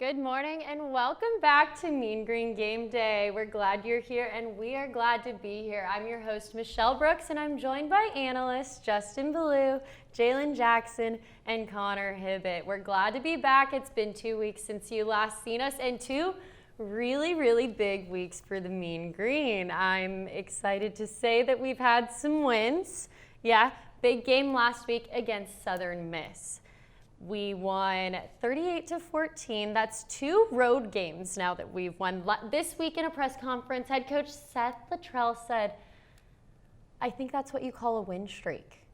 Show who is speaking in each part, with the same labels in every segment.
Speaker 1: Good morning and welcome back to Mean Green Game Day. We're glad you're here and we are glad to be here. I'm your host, Michelle Brooks, and I'm joined by analysts Justin Ballou, Jalen Jackson, and Connor Hibbett. We're glad to be back. It's been 2 weeks since you last seen us and two really big weeks for the Mean Green. I'm excited to say that we've had some wins. Yeah, big game last week against Southern Miss. We won 38-14. That's 2 road games now that we've won. This week in a press conference, head coach Seth Luttrell said, I think that's what you call a win streak.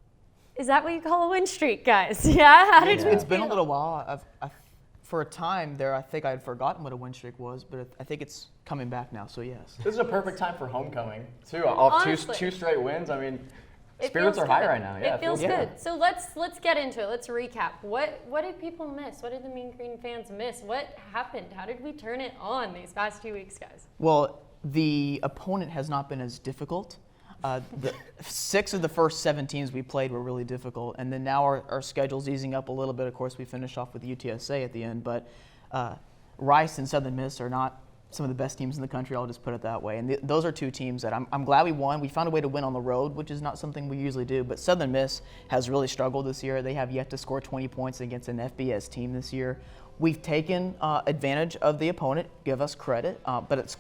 Speaker 1: Is that what you call a win streak, guys? Yeah? How did you
Speaker 2: It's
Speaker 1: feel?
Speaker 2: been a little while. For a time there, I think I had forgotten what a win streak was, but I think it's coming back now, so yes.
Speaker 3: This is a perfect time for homecoming, too. Off two straight wins, I mean, spirits are high right now. Yeah,
Speaker 1: it feels good. So let's get into it. Let's recap. What did people miss? What did the Mean Green fans miss? What happened? How did we turn it on these past 2 weeks, guys?
Speaker 2: Well, the opponent has not been as difficult. The 6 of the first 7 teams we played were really difficult, and then now our schedule's easing up a little bit. Of course, we finish off with UTSA at the end, but Rice and Southern Miss are not some of the best teams in the country, I'll just put it that way. And those are 2 teams that I'm glad we won. We found a way to win on the road, which is not something we usually do, but Southern Miss has really struggled this year. They have yet to score 20 points against an FBS team this year. We've taken advantage of the opponent, give us credit, but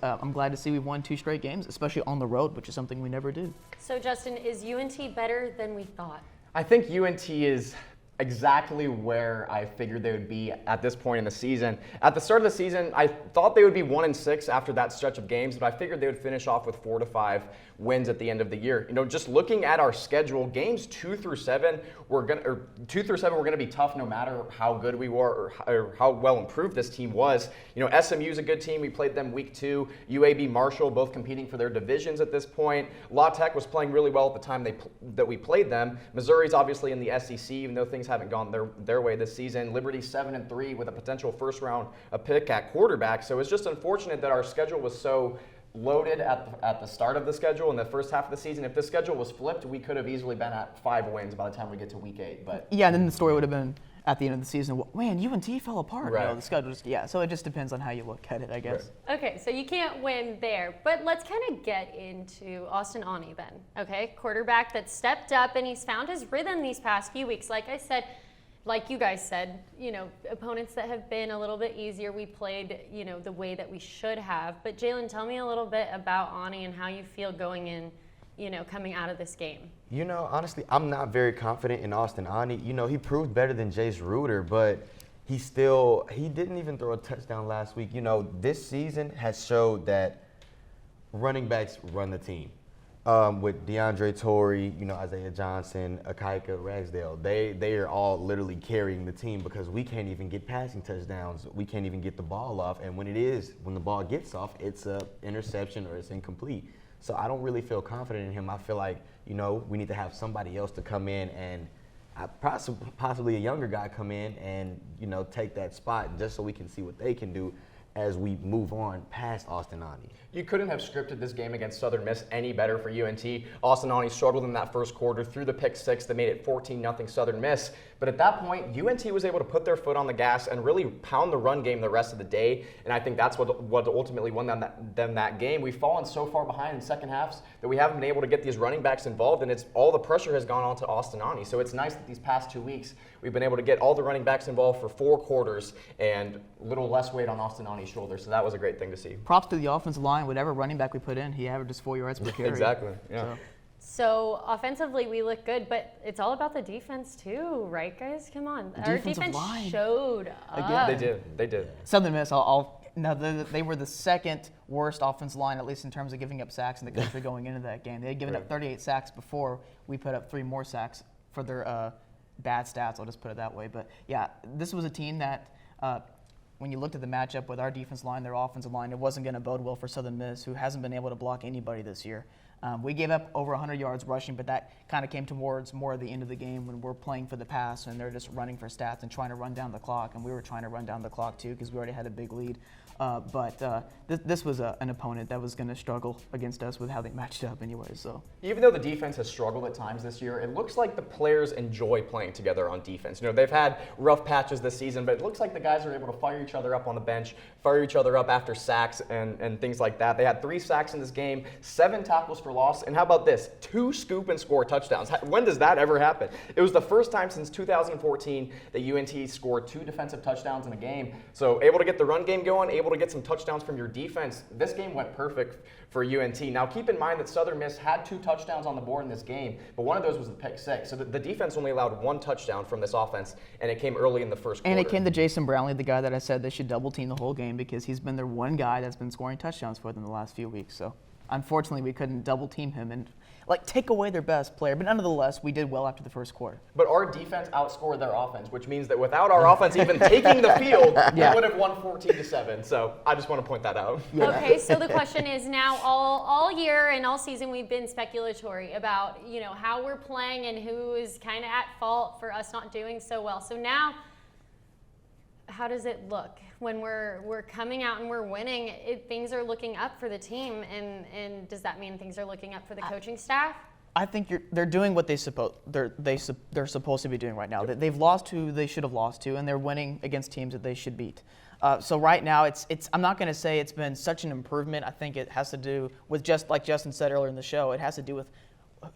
Speaker 2: I'm glad to see we've won 2 straight games, especially on the road, which is something we never do.
Speaker 1: So, Justin, is UNT better than we thought?
Speaker 3: I think UNT is exactly where I figured they would be at this point in the season. At the start of the season, I thought they would be 1-6 after that stretch of games, but I figured they would finish off with 4 to 5 wins at the end of the year. You know, just looking at our schedule, games 2 through 7 were gonna be tough no matter how good we were or how well improved this team was. You know, SMU is a good team. We played them week 2. UAB, Marshall, both competing for their divisions at this point. La Tech was playing really well at the time that we played them. Missouri's obviously in the SEC, even though things haven't gone their way this season. Liberty 7-3 with a potential first round pick at quarterback. So it's just unfortunate that our schedule was so loaded at the start of the schedule in the first half of the season. If the schedule was flipped, we could have easily been at 5 wins by the time we get to week 8. But
Speaker 2: yeah, and then the story would have been at the end of the season, well, man, UNT fell apart.
Speaker 3: Right.
Speaker 2: You know, the schedule so it just depends on how you look at it, I guess.
Speaker 3: Right.
Speaker 1: Okay, so you can't win there, but let's kind of get into Austin Aune then, okay? Quarterback that stepped up and he's found his rhythm these past few weeks. Like I said, like you guys said, you know, opponents that have been a little bit easier, we played, you know, the way that we should have. But Jalen, tell me a little bit about Aune and how you feel going in, you know, coming out of this game.
Speaker 4: You know, honestly, I'm not very confident in Austin Aune. You know, he proved better than Jace Ruder, but he didn't even throw a touchdown last week. You know, this season has showed that running backs run the team. With DeAndre Torrey, you know, Isaiah Johnson, Akaika, Ragsdale, they are all literally carrying the team because we can't even get passing touchdowns. We can't even get the ball off. And when the ball gets off, it's a interception or it's incomplete. So I don't really feel confident in him. I feel like, you know, we need to have somebody else to come in and possibly a younger guy come in and, you know, take that spot just so we can see what they can do as we move on past Austin Aune.
Speaker 3: You couldn't have scripted this game against Southern Miss any better for UNT. Austin Aune struggled in that first quarter through the pick 6 that made it 14-0 Southern Miss. But at that point, UNT was able to put their foot on the gas and really pound the run game the rest of the day. And I think that's what ultimately won them that game. We've fallen so far behind in second halves that we haven't been able to get these running backs involved, and it's all the pressure has gone on to Austin Aune. So it's nice that these past 2 weeks we've been able to get all the running backs involved for 4 quarters and a little less weight on Austin Aune's shoulders. So that was a great thing to see.
Speaker 2: Props to the offensive line. Whatever running back we put in, he averages 4 yards per carry.
Speaker 3: Exactly. Yeah.
Speaker 1: So offensively, we look good, but it's all about the defense too, right, guys? Come on. Our defense showed up.
Speaker 3: They did.
Speaker 2: Southern Miss, they were the second worst offensive line, at least in terms of giving up sacks in the country going into that game. They had given up 38 sacks before. We put up 3 more sacks for their bad stats, I'll just put it that way. But yeah, this was a team that when you looked at the matchup with our defense line, their offensive line, it wasn't going to bode well for Southern Miss, who hasn't been able to block anybody this year. We gave up over 100 yards rushing, but that kind of came towards more at the end of the game when we're playing for the pass and they're just running for stats and trying to run down the clock. And we were trying to run down the clock too because we already had a big lead. This was an opponent that was going to struggle against us with how they matched up anyway. So
Speaker 3: even though the defense has struggled at times this year, it looks like the players enjoy playing together on defense. You know, they've had rough patches this season, but it looks like the guys are able to fire each other up on the bench, fire each other up after sacks and things like that. They had 3 sacks in this game, 7 tackles for loss, and how about this? 2 scoop and score touchdowns. When does that ever happen? It was the first time since 2014 that UNT scored 2 defensive touchdowns in a game. So able to get the run game going, able to get some touchdowns from your defense. This game went perfect for UNT. Now keep in mind that Southern Miss had 2 touchdowns on the board in this game, but one of those was the pick 6. So the defense only allowed 1 touchdown from this offense, and it came early in the first quarter.
Speaker 2: And it came to Jason Brownlee, the guy that I said they should double team the whole game because he's been their one guy that's been scoring touchdowns for them the last few weeks. So unfortunately, we couldn't double team him and take away their best player. But nonetheless, we did well after the first quarter.
Speaker 3: But our defense outscored their offense, which means that without our offense even taking the field, we would have won 14-7. So I just want to point that out.
Speaker 2: Yeah.
Speaker 1: Okay, so the question is now all year and all season we've been speculatory about, you know, how we're playing and who is kind of at fault for us not doing so well. So now, how does it look when we're coming out and we're winning? Things are looking up for the team, and does that mean things are looking up for the coaching staff?
Speaker 2: I think they're doing what they're supposed to be doing right now. They've lost who they should have lost to, and they're winning against teams that they should beat. So right now, I'm not going to say it's been such an improvement. I think it has to do with, just like Justin said earlier in the show, it has to do with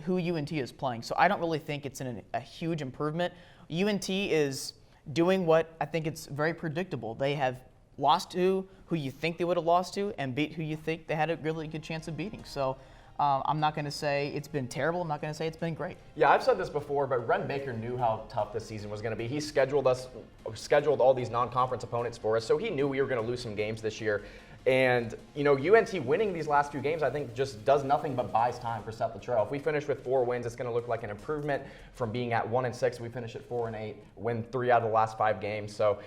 Speaker 2: who UNT is playing. So I don't really think it's a huge improvement. UNT is doing what I think it's very predictable. They have lost to who you think they would have lost to and beat who you think they had a really good chance of beating. So I'm not going to say it's been terrible. I'm not going to say it's been great.
Speaker 3: Yeah, I've said this before, but Ren Baker knew how tough this season was going to be. He scheduled all these non-conference opponents for us, so he knew we were going to lose some games this year. And, you know, UNT winning these last few games, I think, just does nothing but buys time for Seth Luttrell. If we finish with 4 wins, it's going to look like an improvement from being at 1-6. We finish at 4-8, win 3 out of the last 5 games. So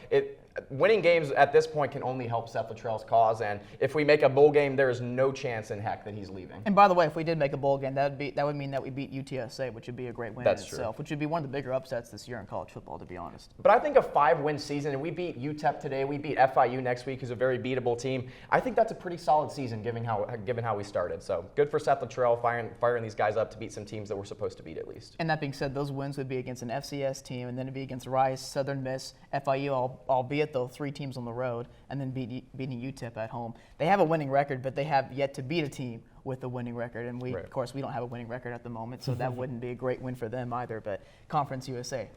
Speaker 3: winning games at this point can only help Seth Luttrell's cause. And if we make a bowl game, there is no chance in heck that he's leaving.
Speaker 2: And by the way, if we did make a bowl game, that would mean that we beat UTSA, which would be a great win
Speaker 3: That's
Speaker 2: in itself,
Speaker 3: true.
Speaker 2: which would be one of the bigger upsets this year in college football, to be honest.
Speaker 3: But I think a 5-win season, and we beat UTEP today, we beat FIU next week, who's a very beatable team. I think that's a pretty solid season given how we started. So good for Seth Luttrell firing these guys up to beat some teams that we're supposed to beat at least.
Speaker 2: And that being said, those wins would be against an FCS team, and then it'd be against Rice, Southern Miss, FIU, albeit though 3 teams on the road, and then beating UTEP at home. They have a winning record, but they have yet to beat a team with a winning record, and of course, we don't have a winning record at the moment, so that wouldn't be a great win for them either, but Conference USA.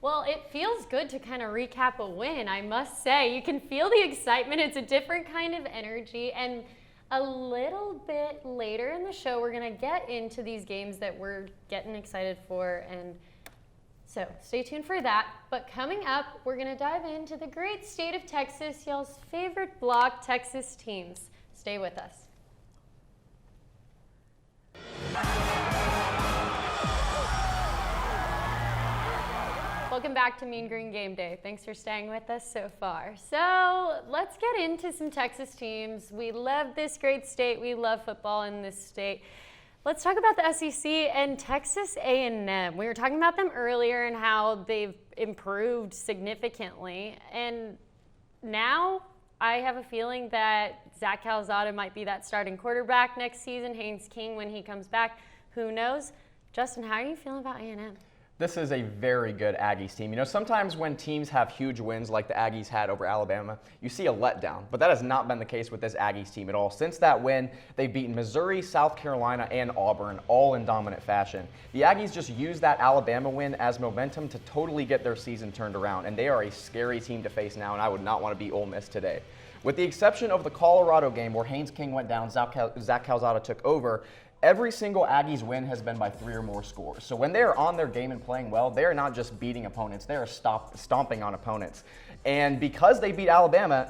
Speaker 1: Well, it feels good to kind of recap a win, I must say. You can feel the excitement. It's a different kind of energy, and a little bit later in the show, we're going to get into these games that we're getting excited for, and so stay tuned for that. But coming up, we're going to dive into the great state of Texas, y'all's favorite block Texas teams. Stay with us. Welcome back to Mean Green Game Day. Thanks for staying with us so far. So let's get into some Texas teams. We love this great state. We love football in this state. Let's talk about the SEC and Texas A&M. We were talking about them earlier and how they've improved significantly. And now I have a feeling that Zach Calzada might be that starting quarterback next season. Haynes King when he comes back. Who knows? Justin, how are you feeling about A&M?
Speaker 3: This is a very good Aggies team. You know, sometimes when teams have huge wins like the Aggies had over Alabama, you see a letdown. But that has not been the case with this Aggies team at all. Since that win, they've beaten Missouri, South Carolina, and Auburn, all in dominant fashion. The Aggies just used that Alabama win as momentum to totally get their season turned around, and they are a scary team to face now, and I would not want to beat Ole Miss today. With the exception of the Colorado game where Haynes King went down, Zach Calzada took over, every single Aggies win has been by 3 or more scores. So when they are on their game and playing well, they are not just beating opponents, they are stomping on opponents. And because they beat Alabama,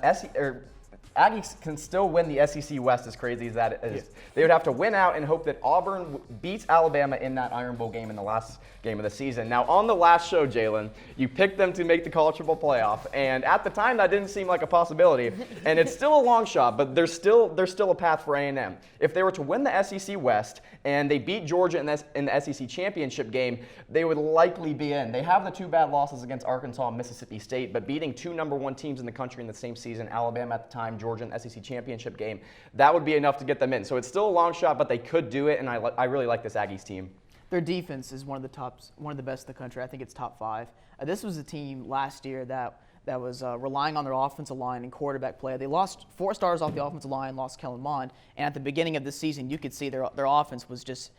Speaker 3: Aggies can still win the SEC West, as crazy as that is. Yeah. They would have to win out and hope that Auburn beats Alabama in that Iron Bowl game in the last game of the season. Now, on the last show, Jalen, you picked them to make the college football playoff, and at the time, that didn't seem like a possibility. And it's still a long shot, but there's still a path for A&M. If they were to win the SEC West and they beat Georgia in the SEC championship game, they would likely be in. They have the 2 bad losses against Arkansas and Mississippi State, but beating 2 number 1 teams in the country in the same season, Alabama at the time, Georgia Georgia in the SEC championship game, that would be enough to get them in. So it's still a long shot, but they could do it, and I really like this Aggies team.
Speaker 2: Their defense is one of the best in the country. I think it's top 5. This was a team last year that was relying on their offensive line and quarterback play. They lost 4 stars off the offensive line, lost Kellen Mond, and at the beginning of the season, you could see their offense was just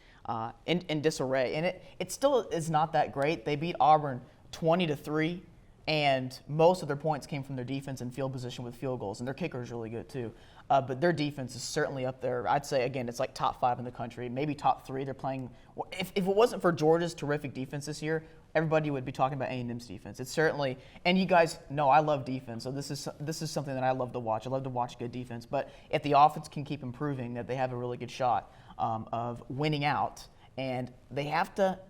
Speaker 2: in disarray. And it still is not that great. They beat Auburn 20-3, and most of their points came from their defense and field position with field goals, and their kicker is really good too. But their defense is certainly up there. I'd say, again, it's like top 5 in the country, maybe top 3. They're playing – if it wasn't for Georgia's terrific defense this year, everybody would be talking about A&M's defense. It's certainly – and you guys know I love defense, so this is something that I love to watch. I love to watch good defense. But if the offense can keep improving, that they have a really good shot of winning out. And they have to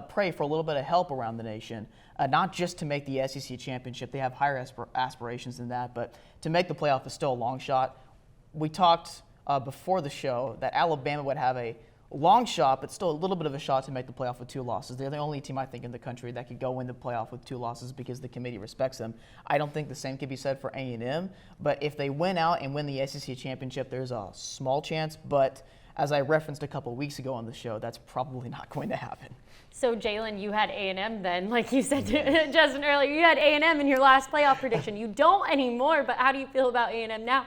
Speaker 2: pray for a little bit of help around the nation, not just to make the SEC championship. They have higher aspirations than that. But to make the playoff is still a long shot. We talked before the show that Alabama would have a long shot, but still a little bit of a shot to make the playoff with 2 losses. They're the only team, I think, in the country that could go in the playoff with 2 losses because the committee respects them. I don't think the same could be said for A&M, but if they win out and win the SEC championship, there's a small chance. But as I referenced a couple of weeks ago on the show, that's probably not going to happen.
Speaker 1: So, Jalen, you had A&M then, like you said to Justin earlier. You had A&M in your last playoff prediction. You don't anymore, but how do you feel about A&M now,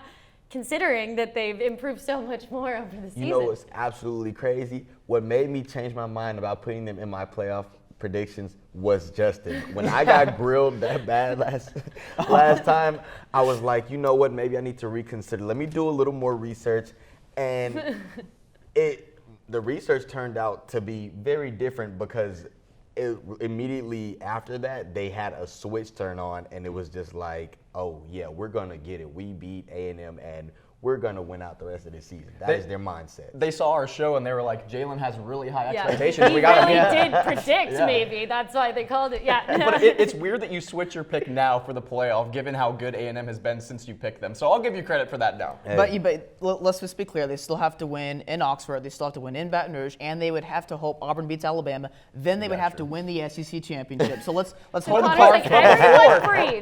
Speaker 1: considering that they've improved so much more over the season?
Speaker 4: You know what's absolutely crazy? What made me change my mind about putting them in my playoff predictions was Justin. When I got grilled that bad last time, I was like, you know what? Maybe I need to reconsider. Let me do a little more research. And the research turned out to be very different because immediately after that, they had a switch turn on, and it was just like, oh, yeah, we're going to get it. We beat A&M, and we're going to win out the rest of the season. That is their mindset.
Speaker 3: They saw our show, and they were like, Jalen has really high expectations.
Speaker 1: He really did predict, maybe. That's why they called it. Yeah.
Speaker 3: But it's weird that you switch your pick now for the playoff, given how good A&M has been since you picked them. So I'll give you credit for that now.
Speaker 2: Hey. But let's just be clear. They still have to win in Oxford. They still have to win in Baton Rouge, and they would have to hope Auburn beats Alabama. Then they would have to win the SEC championship. So let's hold the
Speaker 1: like,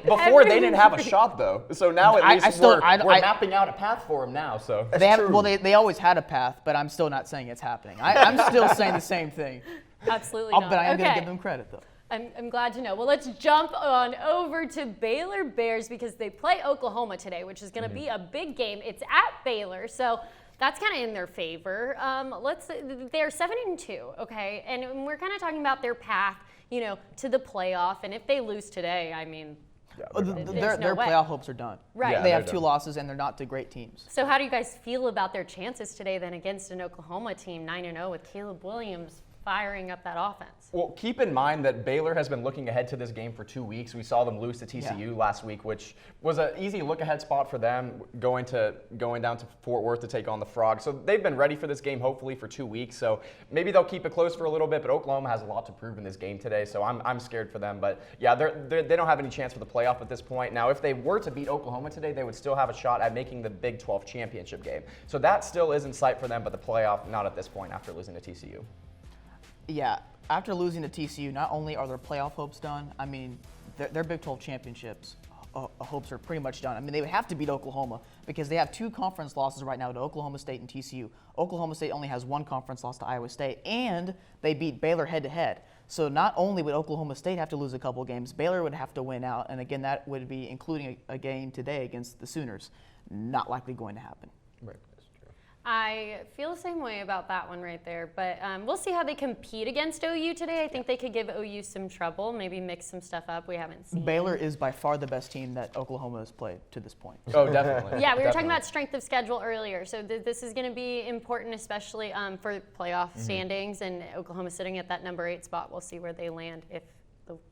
Speaker 3: before they didn't have a shot, though. So now at least we're mapping out a path for them now. So
Speaker 2: they always had a path, but I'm still not saying it's happening. I'm still saying the same thing.
Speaker 1: Absolutely not.
Speaker 2: But I am going to give them credit, though.
Speaker 1: I'm glad to know. Well, let's jump on over to Baylor Bears because they play Oklahoma today, which is going to be a big game. It's at Baylor, so that's kind of in their favor. They're 7-2, okay, and we're kind of talking about their path, to the playoff. And if they lose today, I mean.
Speaker 2: Yeah, their playoff hopes are done.
Speaker 1: Right.
Speaker 2: Yeah, they have 2 losses, and they're not to great teams.
Speaker 1: So how do you guys feel about their chances today then against an Oklahoma team 9-0 with Caleb Williams firing up that offense?
Speaker 3: Well, keep in mind that Baylor has been looking ahead to this game for 2 weeks. We saw them lose to TCU last week, which was an easy look-ahead spot for them, going down to Fort Worth to take on the Frogs. So they've been ready for this game, hopefully, for 2 weeks. So maybe they'll keep it close for a little bit, but Oklahoma has a lot to prove in this game today, so I'm scared for them. But, yeah, they don't have any chance for the playoff at this point. Now, if they were to beat Oklahoma today, they would still have a shot at making the Big 12 championship game. So that still is in sight for them, but the playoff, not at this point after losing to TCU.
Speaker 2: Yeah, after losing to TCU, not only are their playoff hopes done, I mean, their Big 12 championships hopes are pretty much done. I mean, they would have to beat Oklahoma because they have 2 conference losses right now to Oklahoma State and TCU. Oklahoma State only has 1 conference loss to Iowa State, and they beat Baylor head-to-head. So not only would Oklahoma State have to lose a couple games, Baylor would have to win out, and again, that would be including a game today against the Sooners. Not likely going to happen.
Speaker 4: Right.
Speaker 1: I feel the same way about that one right there, but we'll see how they compete against OU today. I think they could give OU some trouble, maybe mix some stuff up we haven't seen.
Speaker 2: Baylor is by far the best team that Oklahoma has played to this point.
Speaker 3: Oh, definitely.
Speaker 1: Yeah, we were talking about strength of schedule earlier, so this is going to be important, especially for playoff standings, and Oklahoma sitting at that number 8 spot. We'll see where they land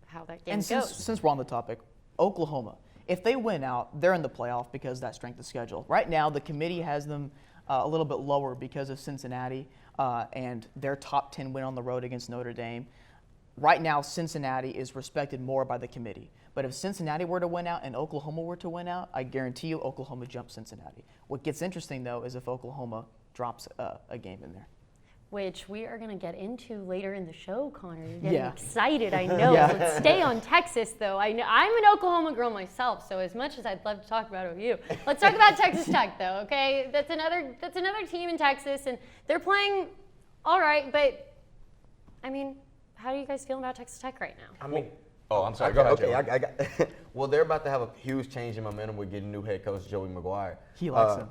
Speaker 1: how that game goes.
Speaker 2: And since we're on the topic, Oklahoma, if they win out, they're in the playoff because of that strength of schedule. Right now, the committee has them a little bit lower because of Cincinnati and their top 10 win on the road against Notre Dame. Right now, Cincinnati is respected more by the committee. But if Cincinnati were to win out and Oklahoma were to win out, I guarantee you Oklahoma jumps Cincinnati. What gets interesting, though, is if Oklahoma drops a game in there.
Speaker 1: which we are going to get into later in the show, Connor. You're getting
Speaker 2: Yeah.
Speaker 1: excited, I know.
Speaker 2: Yeah.
Speaker 1: Let's stay on Texas, though. I know I'm an Oklahoma girl myself, so as much as I'd love to talk about OU, let's talk about Texas Tech, though. Okay, that's another team in Texas, and they're playing all right. But I mean, how do you guys feel about Texas Tech right now?
Speaker 4: I mean,
Speaker 3: I'm sorry. Go ahead,
Speaker 4: Okay,
Speaker 3: Joey.
Speaker 4: I got. Well, they're about to have a huge change in momentum with getting new head coach Joey McGuire.
Speaker 2: He likes him.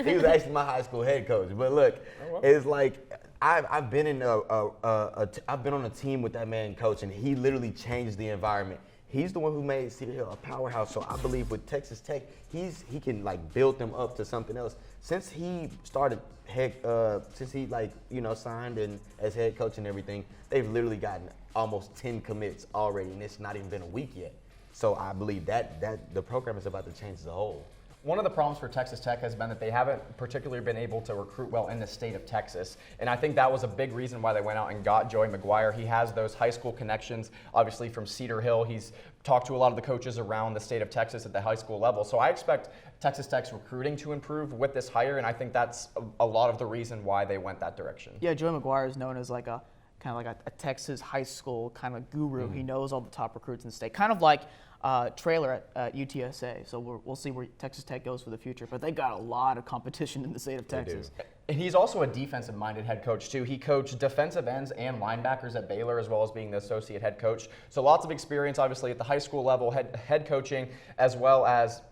Speaker 4: He was actually my high school head coach. But look, it's like I've been in I've been on a team with that man coach, and he literally changed the environment. He's the one who made Cedar Hill a powerhouse. So I believe with Texas Tech, he can like build them up to something else. Since he started signed in as head coach and everything, they've literally gotten almost 10 commits already, and it's not even been a week yet. So I believe that the program is about to change as a whole.
Speaker 3: One of the problems for Texas Tech has been that they haven't particularly been able to recruit well in the state of Texas. And I think that was a big reason why they went out and got Joey McGuire. He has those high school connections, obviously from Cedar Hill. He's talked to a lot of the coaches around the state of Texas at the high school level. So I expect Texas Tech's recruiting to improve with this hire, and I think that's a lot of the reason why they went that direction.
Speaker 2: Yeah, Joey McGuire is known as like a kind of like a Texas high school kind of guru. He knows all the top recruits in the state, kind of like Trailer at UTSA. So we'll see where Texas Tech goes for the future. But they got a lot of competition in the state of Texas.
Speaker 3: And he's also a defensive-minded head coach, too. He coached defensive ends and linebackers at Baylor, as well as being the associate head coach. So lots of experience, obviously, at the high school level, head coaching, as well as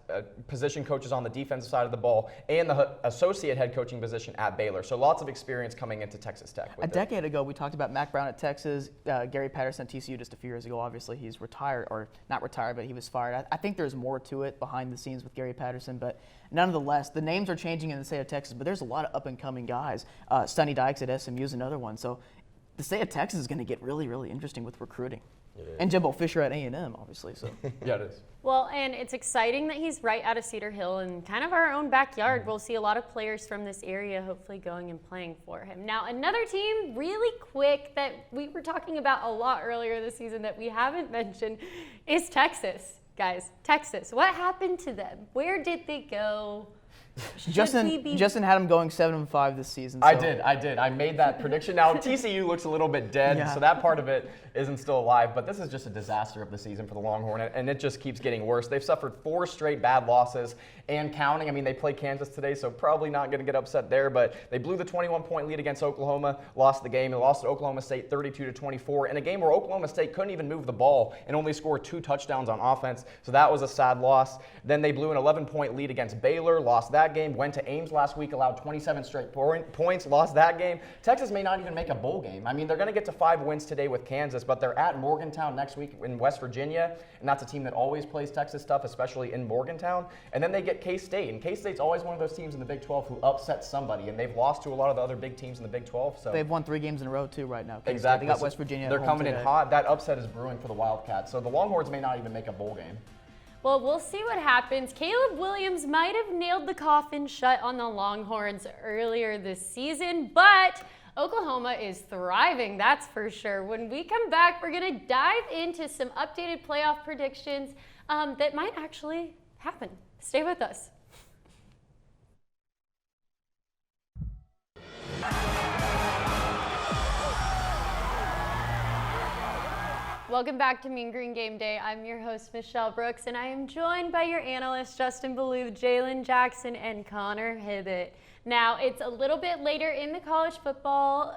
Speaker 3: position coaches on the defensive side of the ball, and the associate head coaching position at Baylor. So lots of experience coming into Texas Tech.
Speaker 2: A decade ago, we talked about Mac Brown at Texas, Gary Patterson at TCU just a few years ago. Obviously, he's retired, or not retired, but he was fired. I think there's more to it behind the scenes with Gary Patterson, but nonetheless, the names are changing in the state of Texas, but there's a lot of up-and-coming guys. Sonny Dykes at SMU is another one. So the state of Texas is going to get really, really interesting with recruiting. And Jimbo Fisher at A&M, obviously. So
Speaker 3: Yeah, it is.
Speaker 1: Well, and it's exciting that he's right out of Cedar Hill and kind of our own backyard. We'll see a lot of players from this area hopefully going and playing for him. Now, another team really quick that we were talking about a lot earlier this season that we haven't mentioned is Texas. Guys, Texas. What happened to them? Where did they go?
Speaker 2: Justin had him going 7-5 this season. So.
Speaker 3: I did. I made that prediction. Now, TCU looks a little bit dead, so that part of it isn't still alive. But this is just a disaster of the season for the Longhorn, and it just keeps getting worse. They've suffered 4 straight bad losses and counting. I mean, they play Kansas today, so probably not going to get upset there. But they blew the 21-point lead against Oklahoma, lost the game, and lost to Oklahoma State 32-24 in a game where Oklahoma State couldn't even move the ball and only scored 2 touchdowns on offense. So that was a sad loss. Then they blew an 11-point lead against Baylor, lost that game, went to Ames last week, allowed 27 straight points, lost that game. Texas may not even make a bowl game. I mean, they're going to get to 5 wins today with Kansas, but they're at Morgantown next week in West Virginia, and that's a team that always plays Texas tough, especially in Morgantown. And then they get K-State, and K-State's always one of those teams in the Big 12 who upsets somebody, and they've lost to a lot of the other big teams in the Big 12. So
Speaker 2: they've won 3 games in a row, too, right now. K-State.
Speaker 3: Exactly.
Speaker 2: They got West Virginia
Speaker 3: They're
Speaker 2: at home
Speaker 3: coming
Speaker 2: today.
Speaker 3: in hot. That upset is brewing for the Wildcats. So the Longhorns may not even make a bowl game.
Speaker 1: Well, we'll see what happens. Caleb Williams might have nailed the coffin shut on the Longhorns earlier this season, but Oklahoma is thriving, that's for sure. When we come back, we're going to dive into some updated playoff predictions that might actually happen. Stay with us. Welcome back to Mean Green Game Day. I'm your host, Michelle Brooks, and I am joined by your analysts, Justin Ballou, Jalen Jackson, and Connor Hibbett. Now, it's a little bit later in the college football,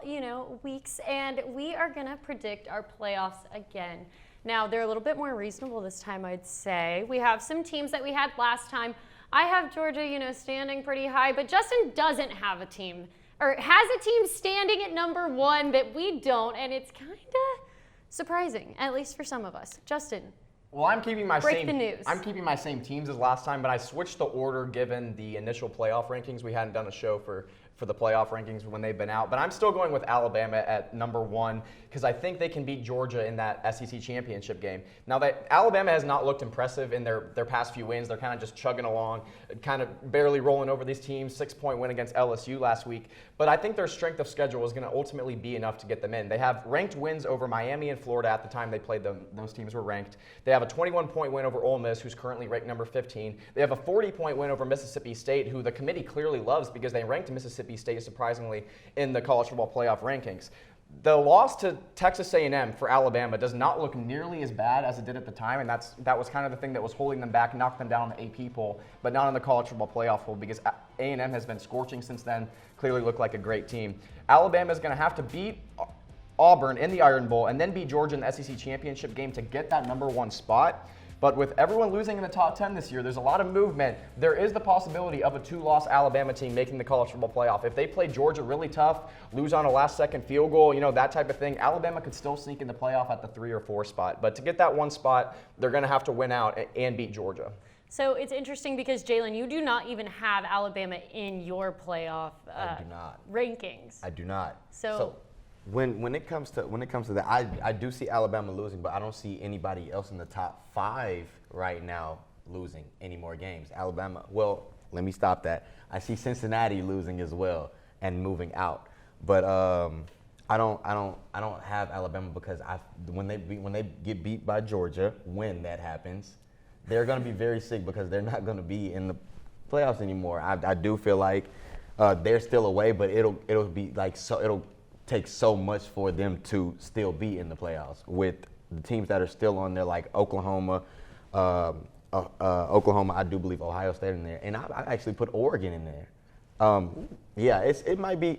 Speaker 1: weeks, and we are going to predict our playoffs again. Now, they're a little bit more reasonable this time, I'd say. We have some teams that we had last time. I have Georgia, standing pretty high, but Justin doesn't have a team, or has a team standing at number 1 that we don't, and it's kind of surprising, at least for some of us. Justin.
Speaker 3: Well, I'm keeping my
Speaker 1: Break the news.
Speaker 3: I'm keeping my same teams as last time, but I switched the order given the initial playoff rankings. We hadn't done a show for the playoff rankings when they've been out, but I'm still going with Alabama at number 1 because I think they can beat Georgia in that SEC championship game. Now, that Alabama has not looked impressive in their past few wins. They're kind of just chugging along, kind of barely rolling over these teams. 6-point win against LSU last week, but I think their strength of schedule is going to ultimately be enough to get them in. They have ranked wins over Miami and Florida at the time they played them. Those teams were ranked. They have a 21-point win over Ole Miss, who's currently ranked number 15. They have a 40-point win over Mississippi State, who the committee clearly loves because they ranked Mississippi State surprisingly in the college football playoff rankings. The loss to Texas A&M for Alabama does not look nearly as bad as it did at the time, and that was kind of the thing that was holding them back, knocked them down on the AP poll, but not on the college football playoff poll because A&M has been scorching since then, clearly look like a great team. Alabama is going to have to beat Auburn in the Iron Bowl and then beat Georgia in the SEC championship game to get that number 1 spot. But with everyone losing in the top 10 this year, there's a lot of movement. There is the possibility of a 2-loss Alabama team making the college football playoff. If they play Georgia really tough, lose on a last-second field goal, that type of thing, Alabama could still sneak in the playoff at the 3 or 4 spot. But to get that 1 spot, they're going to have to win out and beat Georgia.
Speaker 1: So it's interesting because, Jalen, you do not even have Alabama in your playoff
Speaker 4: I do not.
Speaker 1: rankings.
Speaker 4: I do not.
Speaker 1: So
Speaker 4: when it comes to that, I do see Alabama losing, but I don't see anybody else in the top 5 right now losing any more games. Alabama. Well, let me stop that. I see Cincinnati losing as well and moving out, but I don't have Alabama because when they get beat by Georgia, when that happens, they're going to be very sick because they're not going to be in the playoffs anymore. I do feel like they're still away, but it'll be like so it'll take so much for them to still be in the playoffs with the teams that are still on there, like Oklahoma. I do believe Ohio State in there, and I actually put Oregon in there. Yeah, it might be.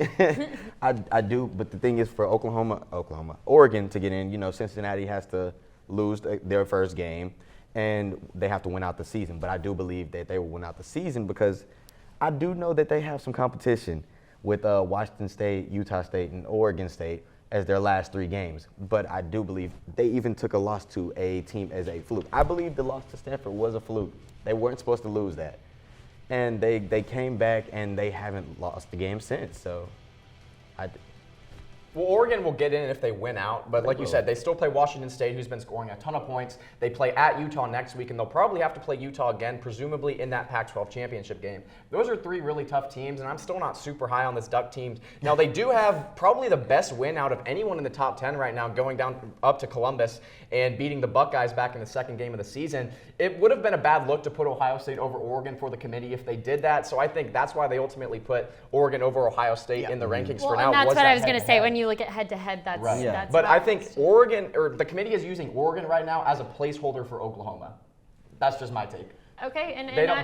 Speaker 4: I do, but the thing is for Oregon to get in, Cincinnati has to lose their first game, and they have to win out the season. But I do believe that they will win out the season because I do know that they have some competition with Washington State, Utah State, and Oregon State as their last 3 games. But I do believe they even took a loss to a team as a fluke. I believe the loss to Stanford was a fluke. They weren't supposed to lose that. And they came back, and they haven't lost the game since. So
Speaker 3: Well, Oregon will get in if they win out, but like you said, they still play Washington State, who's been scoring a ton of points. They play at Utah next week, and they'll probably have to play Utah again, presumably in that Pac-12 championship game. Those are 3 really tough teams, and I'm still not super high on this Duck team. Now, they do have probably the best win out of anyone in the top 10 right now, going down up to Columbus and beating the Buckeyes back in the second game of the season. It would have been a bad look to put Ohio State over Oregon for the committee if they did that, so I think that's why they ultimately put Oregon over Ohio State in the rankings for now.
Speaker 1: And that's what I was going to say. When you look at head-to-head, that's
Speaker 3: right.
Speaker 1: That's
Speaker 3: but I think Oregon, or the committee is using Oregon right now as a placeholder for Oklahoma. That's just my take.
Speaker 1: Okay, and
Speaker 3: I'm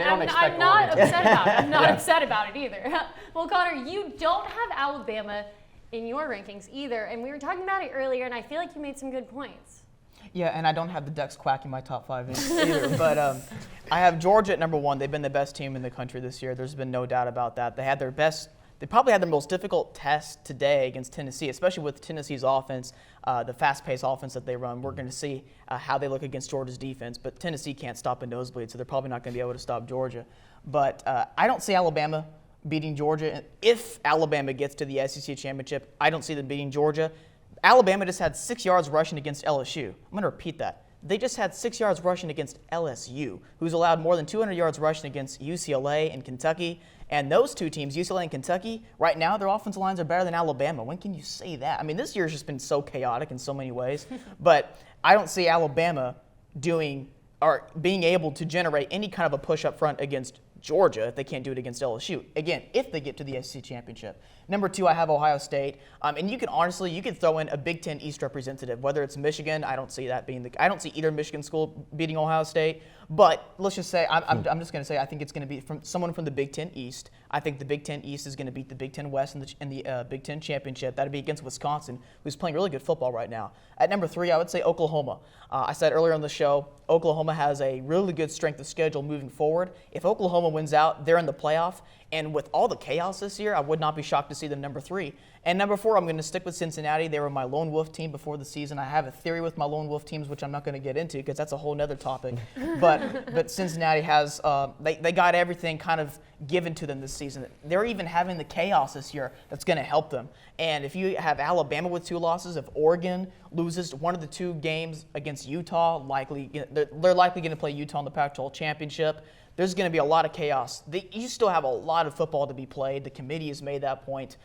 Speaker 1: not upset about it. I'm not upset about it either. Well, Connor, you don't have Alabama in your rankings either, and we were talking about it earlier, and I feel like you made some good points.
Speaker 2: Yeah, and I don't have the Ducks quacking my top 5 either. But I have Georgia at number 1. They've been the best team in the country this year. There's been no doubt about that. They probably had their most difficult test today against Tennessee, especially with Tennessee's offense, the fast-paced offense that they run. We're going to see how they look against Georgia's defense, but Tennessee can't stop a nosebleed, so they're probably not going to be able to stop Georgia. But I don't see Alabama beating Georgia. If Alabama gets to the SEC championship, I don't see them beating Georgia. Alabama just had 6 yards rushing against LSU. I'm going to repeat that. They just had 6 yards rushing against LSU, who's allowed more than 200 yards rushing against UCLA and Kentucky. And those 2 teams, UCLA and Kentucky, right now their offensive lines are better than Alabama. When can you say that? I mean, this year's just been so chaotic in so many ways. But I don't see Alabama being able to generate any kind of a push up front against Georgia if they can't do it against LSU. Again, if they get to the SEC championship. Number 2, I have Ohio State. And you could throw in a Big Ten East representative, whether it's Michigan. I don't see that being I don't see either Michigan school beating Ohio State. But let's just say, I'm just going to say, I think it's going to be from someone from the Big Ten East. I think the Big Ten East is going to beat the Big Ten West in the Big Ten championship. That'd be against Wisconsin, who's playing really good football right now. At number 3, I would say Oklahoma. I said earlier on the show, Oklahoma has a really good strength of schedule moving forward. If Oklahoma wins out, they're in the playoff. And with all the chaos this year, I would not be shocked to see them number 3. And number 4, I'm going to stick with Cincinnati. They were my lone wolf team before the season. I have a theory with my lone wolf teams, which I'm not going to get into because that's a whole nother topic. But Cincinnati has they got everything kind of given to them this season. They're even having the chaos this year that's going to help them. And if you have Alabama with 2 losses, if Oregon loses one of the 2 games against Utah, they're likely going to play Utah in the Pac-12 championship. there's going to be a lot of chaos. You still have a lot of football to be played. The committee has made that point.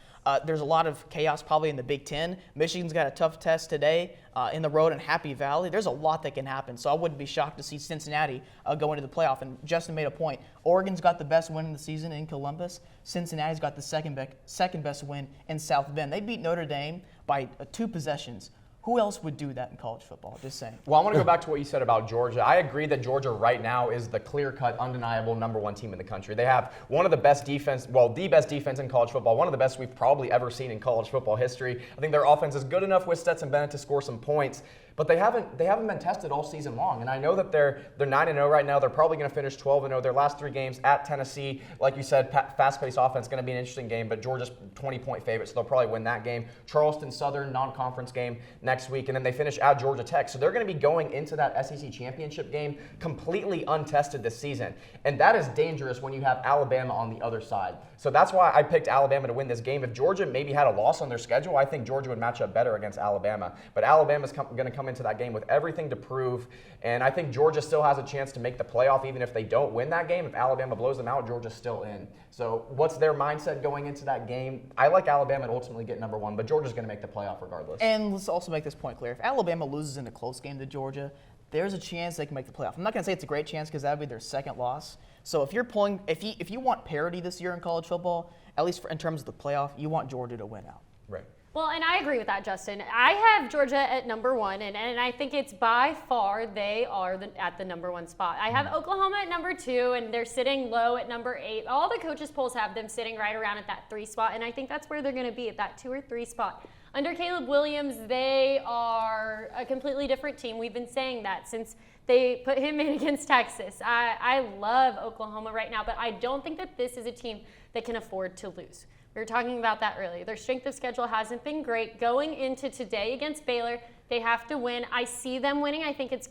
Speaker 2: There's a lot of chaos probably in the Big Ten. Michigan's got a tough test today in the road in Happy Valley. There's a lot that can happen. So I wouldn't be shocked to see Cincinnati go into the playoff. And Justin made a point. Oregon's got the best win in the season in Columbus. Cincinnati's got the second best win in South Bend. They beat Notre Dame by 2 possessions. Who else would do that in college football? Just saying.
Speaker 3: Well, I want to go back to what you said about Georgia. I agree that Georgia right now is the clear-cut, undeniable #1 team in the country. They have one of the best defense, the best defense in college football, one of the best we've probably ever seen in college football history. I think their offense is good enough with Stetson Bennett to score some points, but they haven't been tested all season long. And I know that they're 9-0 right now. They're probably going to finish 12-0. Their last 3 games at Tennessee, like you said, fast-paced offense, going to be an interesting game, but Georgia's 20-point favorite, so they'll probably win that game. Charleston Southern, non-conference game next week, and then they finish at Georgia Tech. So they're going to be going into that SEC championship game completely untested this season. And that is dangerous when you have Alabama on the other side. So that's why I picked Alabama to win this game. If Georgia maybe had a loss on their schedule, I think Georgia would match up better against Alabama. But Alabama's going to come into that game with everything to prove. And I think Georgia still has a chance to make the playoff even if they don't win that game. If Alabama blows them out, Georgia's still in. So what's their mindset going into that game? I like Alabama to ultimately get #1, but Georgia's going to make the playoff regardless.
Speaker 2: And let's also make this point clear. If Alabama loses in a close game to Georgia, there's a chance they can make the playoff. I'm not going to say it's a great chance because that would be their second loss. So if you want parity this year in college football, at least in terms of the playoff, you want Georgia to win out.
Speaker 3: Right.
Speaker 1: Well, and I agree with that, Justin. I have Georgia at #1, and I think it's by far they are at the #1 spot. I have Oklahoma at #2, and they're sitting low at #8. All the coaches' polls have them sitting right around at that 3 spot, and I think that's where they're going to be, at that 2 or 3 spot. Under Caleb Williams, they are a completely different team. We've been saying that since they put him in against Texas. I love Oklahoma right now, but I don't think that this is a team that can afford to lose. We were talking about that earlier. Their strength of schedule hasn't been great. Going into today against Baylor, they have to win. I see them winning. I think it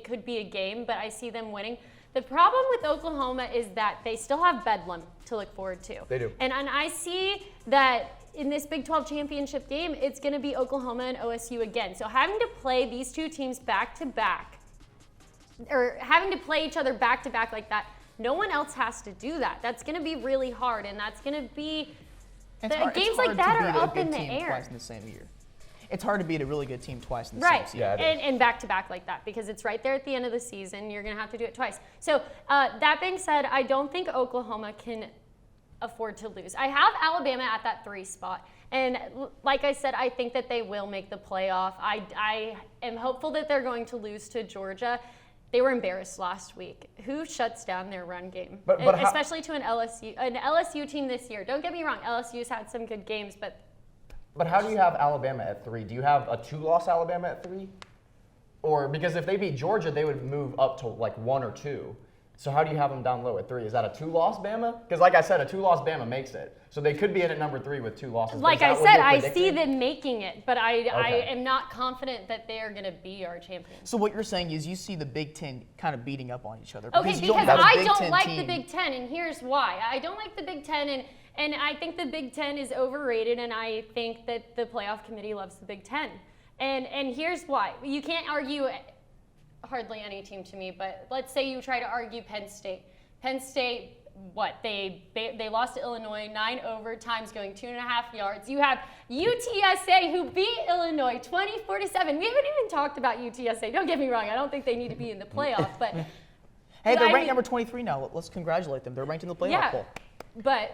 Speaker 1: could be a game, but I see them winning. The problem with Oklahoma is that they still have Bedlam to look forward to.
Speaker 3: They do.
Speaker 1: And I see that in this Big 12 championship game, it's going to be Oklahoma and OSU again. So having to play these 2 teams back-to-back, or having to play each other back-to-back like that, no one else has to do that. That's going to be really hard, and that's going to be games like that are up in the air.
Speaker 2: Twice in the same year. It's hard to beat a really good team twice in the
Speaker 1: right.
Speaker 2: same season.
Speaker 3: Yeah,
Speaker 1: and back-to-back like that, because it's right there at the end of the season. You're going to have to do it twice. So that being said, I don't think Oklahoma can afford to lose. I have Alabama at that 3 spot. And like I said, I think that they will make the playoff. I am hopeful that they're going to lose to Georgia. They were embarrassed last week. Who shuts down their run game?
Speaker 3: But
Speaker 1: especially to an LSU team this year. Don't get me wrong, LSU's had some good games,
Speaker 3: But how do you have Alabama at 3? Do you have a 2-loss Alabama at 3? Or because if they beat Georgia, they would move up to like 1 or 2. So how do you have them down low at 3? Is that a 2-loss Bama? Because like I said, a 2-loss Bama makes it. So they could be in at #3 with 2 losses.
Speaker 1: like I said, I see them making it, but I am not confident that they are going to be our champions.
Speaker 2: So what you're saying is you see the Big Ten kind of beating up on each other.
Speaker 1: Okay,
Speaker 2: you don't
Speaker 1: because
Speaker 2: have a
Speaker 1: I
Speaker 2: Big
Speaker 1: don't
Speaker 2: Ten
Speaker 1: like
Speaker 2: team.
Speaker 1: the Big Ten, and here's why. I don't like the Big Ten, and I think the Big Ten is overrated, and I think that the playoff committee loves the Big Ten. And here's why. You can't argue hardly any team to me, but let's say you try to argue Penn State. Penn State, they lost to Illinois 9 overtimes going 2.5 yards. You have UTSA who beat Illinois 24-7. We haven't even talked about UTSA. Don't get me wrong. I don't think they need to be in the playoff, but
Speaker 2: hey, they're ranked number 23 now. Let's congratulate them. They're ranked in the playoff poll.
Speaker 1: But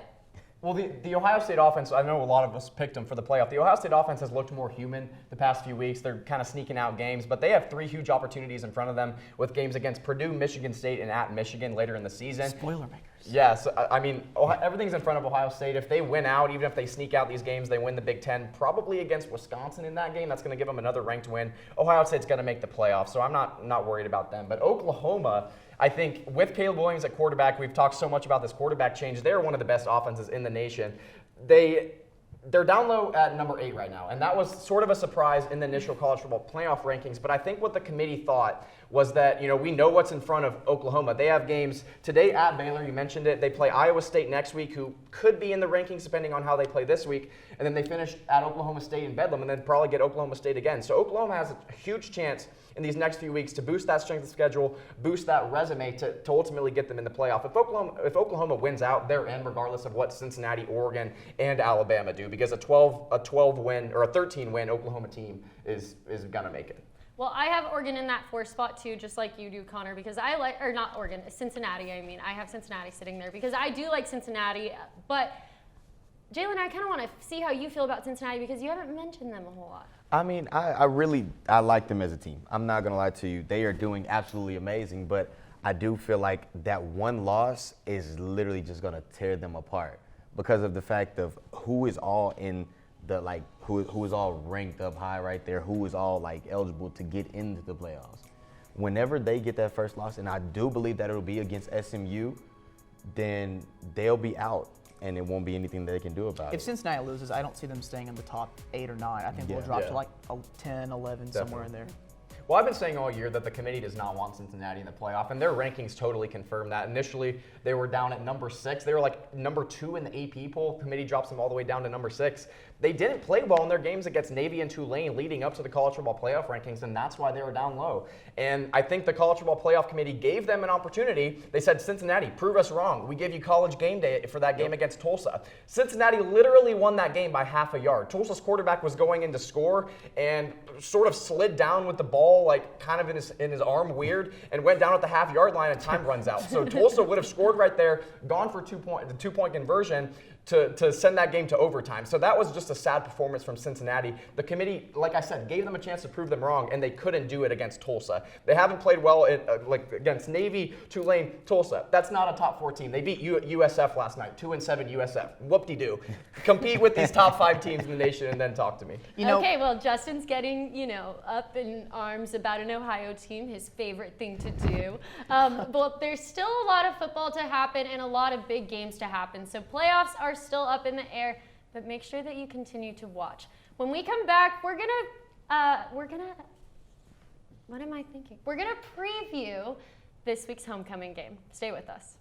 Speaker 3: Well, the Ohio State offense, I know a lot of us picked them for the playoff. The Ohio State offense has looked more human the past few weeks. They're kind of sneaking out games, but they have 3 huge opportunities in front of them with games against Purdue, Michigan State, and at Michigan later in the season.
Speaker 2: Spoiler makers.
Speaker 3: Yeah, so, I mean, everything's in front of Ohio State. If they win out, even if they sneak out these games, they win the Big Ten, probably against Wisconsin in that game. That's going to give them another ranked win. Ohio State's going to make the playoffs, so I'm not worried about them. But Oklahoma, I think with Caleb Williams at quarterback, we've talked so much about this quarterback change. They're one of the best offenses in the nation. They're down low at number 8 right now, and that was sort of a surprise in the initial college football playoff rankings. But I think what the committee thought was that, we know what's in front of Oklahoma. They have games today at Baylor, you mentioned it. They play Iowa State next week, who could be in the rankings depending on how they play this week. And then they finish at Oklahoma State in Bedlam and then probably get Oklahoma State again. So Oklahoma has a huge chance in these next few weeks to boost that strength of schedule, boost that resume to ultimately get them in the playoff. If Oklahoma wins out, they're in regardless of what Cincinnati, Oregon, and Alabama do, because a 12 win or a 13 win Oklahoma team is gonna make it.
Speaker 1: Well, I have Oregon in that 4th spot too, just like you do, Connor, because I like, or not Oregon, Cincinnati, I mean. I have Cincinnati sitting there because I do like Cincinnati, but Jalen, I kind of want to see how you feel about Cincinnati because you haven't mentioned them a whole lot.
Speaker 4: I mean, I really like them as a team. I'm not going to lie to you. They are doing absolutely amazing, but I do feel like that one loss is literally just going to tear them apart because of the fact of who is all in the, like, who is all ranked up high right there, who is all, like, eligible to get into the playoffs. Whenever they get that first loss, and I do believe that it'll be against SMU, then they'll be out. And it won't be anything they can do about it.
Speaker 2: If Cincinnati loses, I don't see them staying in the top 8 or 9. I think they'll drop to like 10, 11, somewhere in there.
Speaker 3: Well, I've been saying all year that the committee does not want Cincinnati in the playoff, and their rankings totally confirm that. Initially, they were down at number 6. They were like number 2 in the AP poll. Committee drops them all the way down to number 6. They didn't play well in their games against Navy and Tulane leading up to the college football playoff rankings, and that's why they were down low. And I think the college football playoff committee gave them an opportunity. They said, Cincinnati, prove us wrong. We gave you college game day for that game against Tulsa. Cincinnati literally won that game by half a yard. Tulsa's quarterback was going in to score and sort of slid down with the ball, like kind of in his arm weird, and went down at the half-yard line and time runs out. So Tulsa would have scored right there, gone for the two-point conversion to send that game to overtime. So that was just a sad performance from Cincinnati. The committee, like I said, gave them a chance to prove them wrong, and they couldn't do it against Tulsa. They haven't played well like against Navy, Tulane, Tulsa. That's not a top 4 team. They beat USF last night, 2-7 USF. Whoop-de-doo. Compete with these top 5 teams in the nation and then talk to me.
Speaker 1: Okay, well, Justin's getting, up in arms about an Ohio team, his favorite thing to do. But there's still a lot of football to happen and a lot of big games to happen. So playoffs are still up in the air, but make sure that you continue to watch. When we come back, we're gonna what am I thinking? We're gonna preview this week's homecoming game. Stay with us.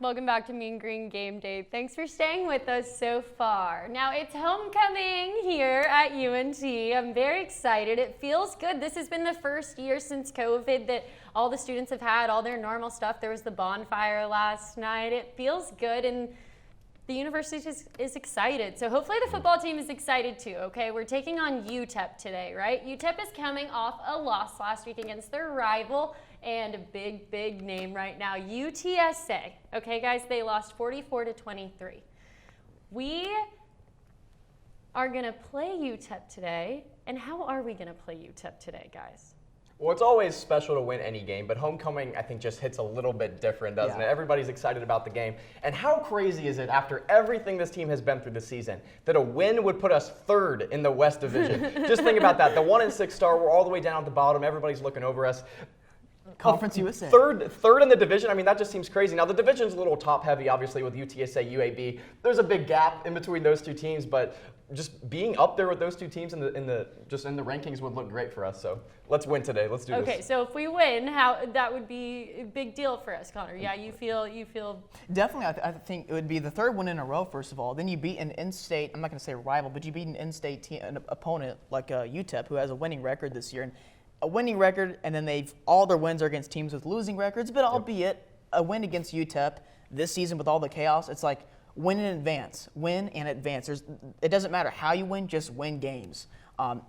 Speaker 1: Welcome back to Mean Green Game Day. Thanks for staying with us so far. Now it's homecoming here at UNT. I'm very excited. It feels good. This has been the first year since COVID that all the students have had all their normal stuff. There was the bonfire last night. It feels good, and the university is excited. So hopefully the football team is excited too, okay? We're taking on UTEP today, right? UTEP is coming off a loss last week against their rival and a big, big name right now, UTSA. Okay, guys, they lost 44-23. We are gonna play UTEP today, and how are we gonna play UTEP today, guys?
Speaker 3: Well, it's always special to win any game, but homecoming, I think, just hits a little bit different, doesn't it? Everybody's excited about the game. And how crazy is it, after everything this team has been through this season, that a win would put us 3rd in the West Division? Just think about that. The 1-6 star, we're all the way down at the bottom. Everybody's looking over us.
Speaker 2: Conference USA.
Speaker 3: Third in the division. I mean, that just seems crazy. Now, the division's a little top-heavy, obviously, with UTSA, UAB. There's a big gap in between those two teams, but just being up there with those two teams in the rankings would look great for us. So let's win today. Let's do this.
Speaker 1: Okay, so if we win, that would be a big deal for us, Connor. Yeah, you feel.
Speaker 2: Definitely, I think it would be the 3rd win in a row. First of all, then you beat an in-state. I'm not going to say rival, but you beat an in-state team, an opponent like UTEP, who has a winning record this year. And a winning record, and then all their wins are against teams with losing records, but albeit a win against UTEP this season with all the chaos, it's like win and advance. It doesn't matter how you win, just win games.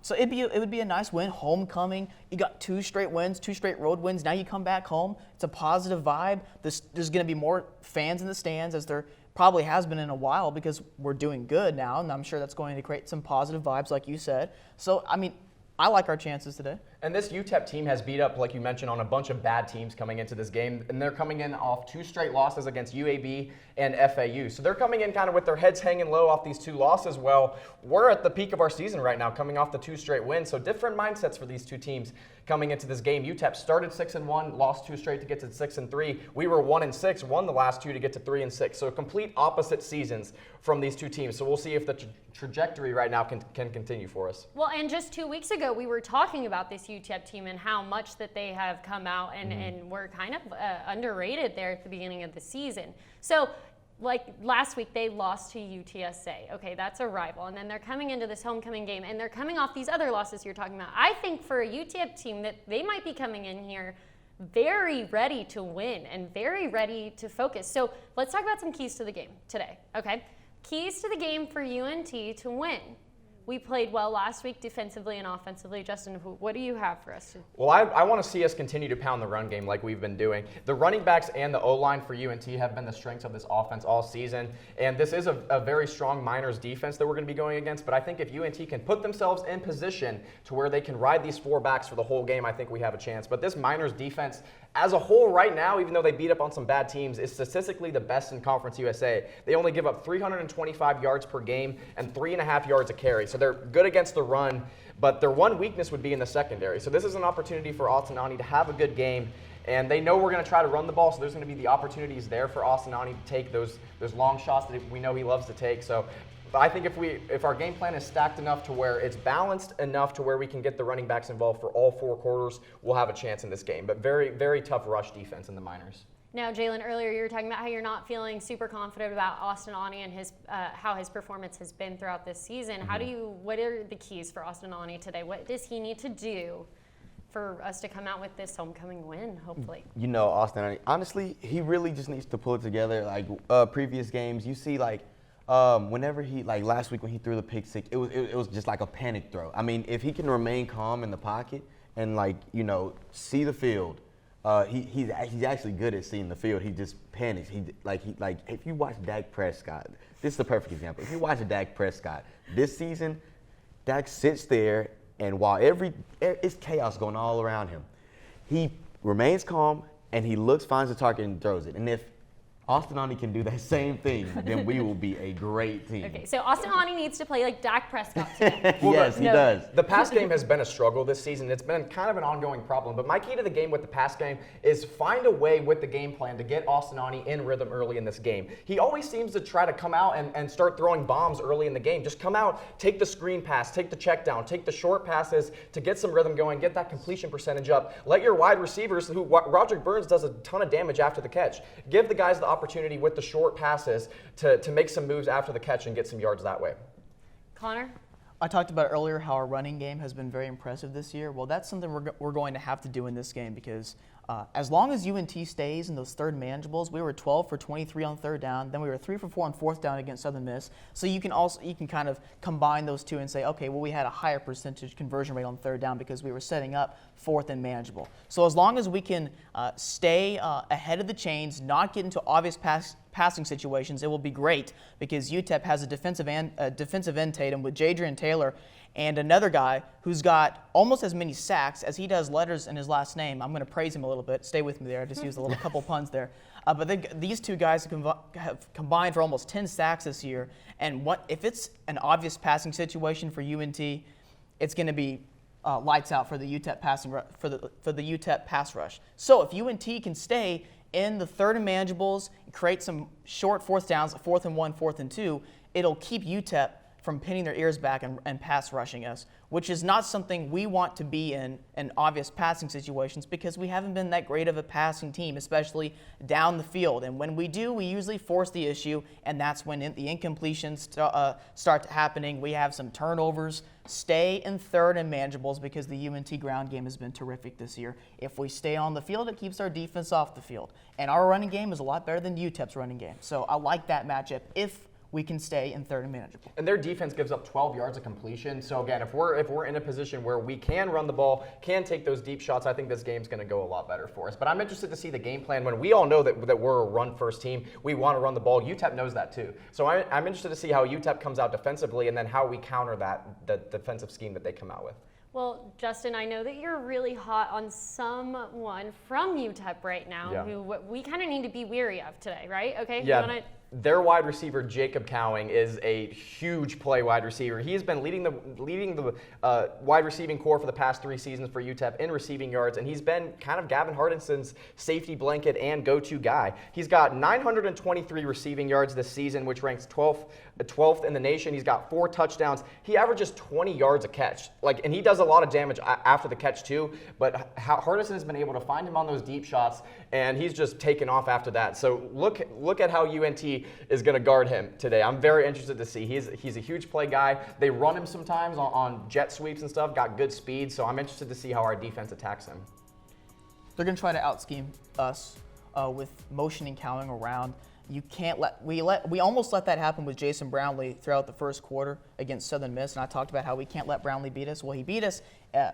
Speaker 2: So it would be a nice win. Homecoming, you got 2 straight wins, 2 straight road wins. Now you come back home. It's a positive vibe. There's going to be more fans in the stands, as there probably has been in a while, because we're doing good now, and I'm sure that's going to create some positive vibes, like you said. So, I mean, I like our chances today.
Speaker 3: And this UTEP team has beat up, like you mentioned, on a bunch of bad teams coming into this game. And they're coming in off 2 straight losses against UAB and FAU. So they're coming in kind of with their heads hanging low off these 2 losses. Well, we're at the peak of our season right now, coming off the 2 straight wins. So different mindsets for these 2 teams coming into this game. UTEP started 6-1, lost 2 straight to get to 6-3. We were 1-6, won the last 2 to get to 3-6. So complete opposite seasons from these 2 teams. So we'll see if the trajectory right now can continue for us.
Speaker 1: Well, and just 2 weeks ago, we were talking about this UTEP team and how much that they have come out and were kind of underrated there at the beginning of the season. So, like last week, they lost to UTSA. Okay, that's a rival. And then they're coming into this homecoming game, and they're coming off these other losses you're talking about. I think for a UTEP team that they might be coming in here very ready to win and very ready to focus. So let's talk about some keys to the game today, okay? Keys to the game for UNT to win. We played well last week defensively and offensively. Justin, what do you have for us?
Speaker 3: Well, I want to see us continue to pound the run game like we've been doing. The running backs and the O-line for UNT have been the strengths of this offense all season. And this is a very strong Miners defense that we're going to be going against. But I think if UNT can put themselves in position to where they can ride these 4 backs for the whole game, I think we have a chance. But this Miners defense, as a whole right now, even though they beat up on some bad teams, is statistically the best in Conference USA. They only give up 325 yards per game and 3.5 yards a carry. So they're good against the run, but their one weakness would be in the secondary. So this is an opportunity for Austinani to have a good game, and they know we're going to try to run the ball, so there's going to be the opportunities there for Austinani to take those long shots that we know he loves to take. So I think if our game plan is stacked enough to where it's balanced enough to where we can get the running backs involved for all 4 quarters, we'll have a chance in this game. But very, very tough rush defense in the Miners.
Speaker 1: Now, Jalen, earlier you were talking about how you're not feeling super confident about Austinani and his how his performance has been throughout this season. What are the keys for Austinani today? What does he need to do for us to come out with this homecoming win, hopefully?
Speaker 4: You know, Austinani, honestly, he really just needs to pull it together. Like previous games, you see whenever he, like last week when he threw the pick 6, it was just like a panic throw. I mean, if he can remain calm in the pocket and see the field, he's actually good at seeing the field. He just panics. If you watch Dak Prescott, this is the perfect example. If you watch Dak Prescott this season, Dak sits there and while it's chaos going all around him, he remains calm and he finds the target and throws it. And if Austinani can do that same thing, then we will be a great team.
Speaker 1: Okay, so Austinani needs to play like Dak Prescott today.
Speaker 4: Yes, he does.
Speaker 3: The pass game has been a struggle this season. It's been kind of an ongoing problem. But my key to the game with the pass game is find a way with the game plan to get Austinani in rhythm early in this game. He always seems to try to come out and start throwing bombs early in the game. Just come out, take the screen pass, take the check down, take the short passes to get some rhythm going, get that completion percentage up. Let your wide receivers, who Roderick Burns does a ton of damage after the catch, give the guys the opportunity with the short passes to make some moves after the catch and get some yards that way.
Speaker 1: Connor?
Speaker 2: I talked about earlier how our running game has been very impressive this year. Well, that's something we're going to have to do in this game because as long as UNT stays in those third manageables, we were 12 for 23 on third down. Then we were 3 for 4 on fourth down against Southern Miss. So you can kind of combine those two and say, okay, well, we had a higher percentage conversion rate on third down because we were setting up fourth and manageable. So as long as we can stay ahead of the chains, not get into obvious passing situations, it will be great because UTEP has a defensive end Tatum with Jadrian Taylor and another guy who's got almost as many sacks as he does letters in his last name. I'm going to praise him a little bit. Stay with me there. I just used a little couple puns there. But these two guys have combined for almost 10 sacks this year. And if it's an obvious passing situation for UNT, it's going to be lights out for the UTEP for the UTEP pass rush. So if UNT can stay in the third and manageables, create some short fourth downs, 4th and 1, 4th and 2, it'll keep UTEP from pinning their ears back and pass rushing us, which is not something we want to be in obvious passing situations because we haven't been that great of a passing team, especially down the field. And when we do, we usually force the issue, and that's when the incompletions start happening. We have some turnovers. Stay in third and manageables because the UNT ground game has been terrific this year. If we stay on the field, it keeps our defense off the field. And our running game is a lot better than UTEP's running game. So I like that matchup if we can stay in third and manageable.
Speaker 3: And their defense gives up 12 yards of completion. So again, if we're in a position where we can run the ball, can take those deep shots, I think this game's going to go a lot better for us. But I'm interested to see the game plan when we all know that we're a run-first team. We want to run the ball. UTEP knows that too. So I'm interested to see how UTEP comes out defensively and then how we counter the defensive scheme that they come out with.
Speaker 1: Well, Justin, I know that you're really hot on someone from UTEP right now who we kind of need to be weary of today, right? Okay.
Speaker 3: Yeah. Their wide receiver, Jacob Cowing, is a huge play wide receiver. He's been leading the wide receiving core for the past 3 seasons for UTEP in receiving yards, and he's been kind of Gavin Hardison's safety blanket and go-to guy. He's got 923 receiving yards this season, which ranks 12th in the nation. He's got 4 touchdowns. He averages 20 yards a catch, and he does a lot of damage after the catch too. But Hardison has been able to find him on those deep shots, and he's just taken off after that. So look at how UNT is going to guard him today. I'm very interested to see. He's a huge play guy. They run him sometimes on jet sweeps and stuff. Got good speed, so I'm interested to see how our defense attacks him.
Speaker 2: They're going to try to out-scheme us with motioning Cowing around. You can't we almost let that happen with Jason Brownlee throughout the first quarter against Southern Miss, and I talked about how we can't let Brownlee beat us. Well, he beat us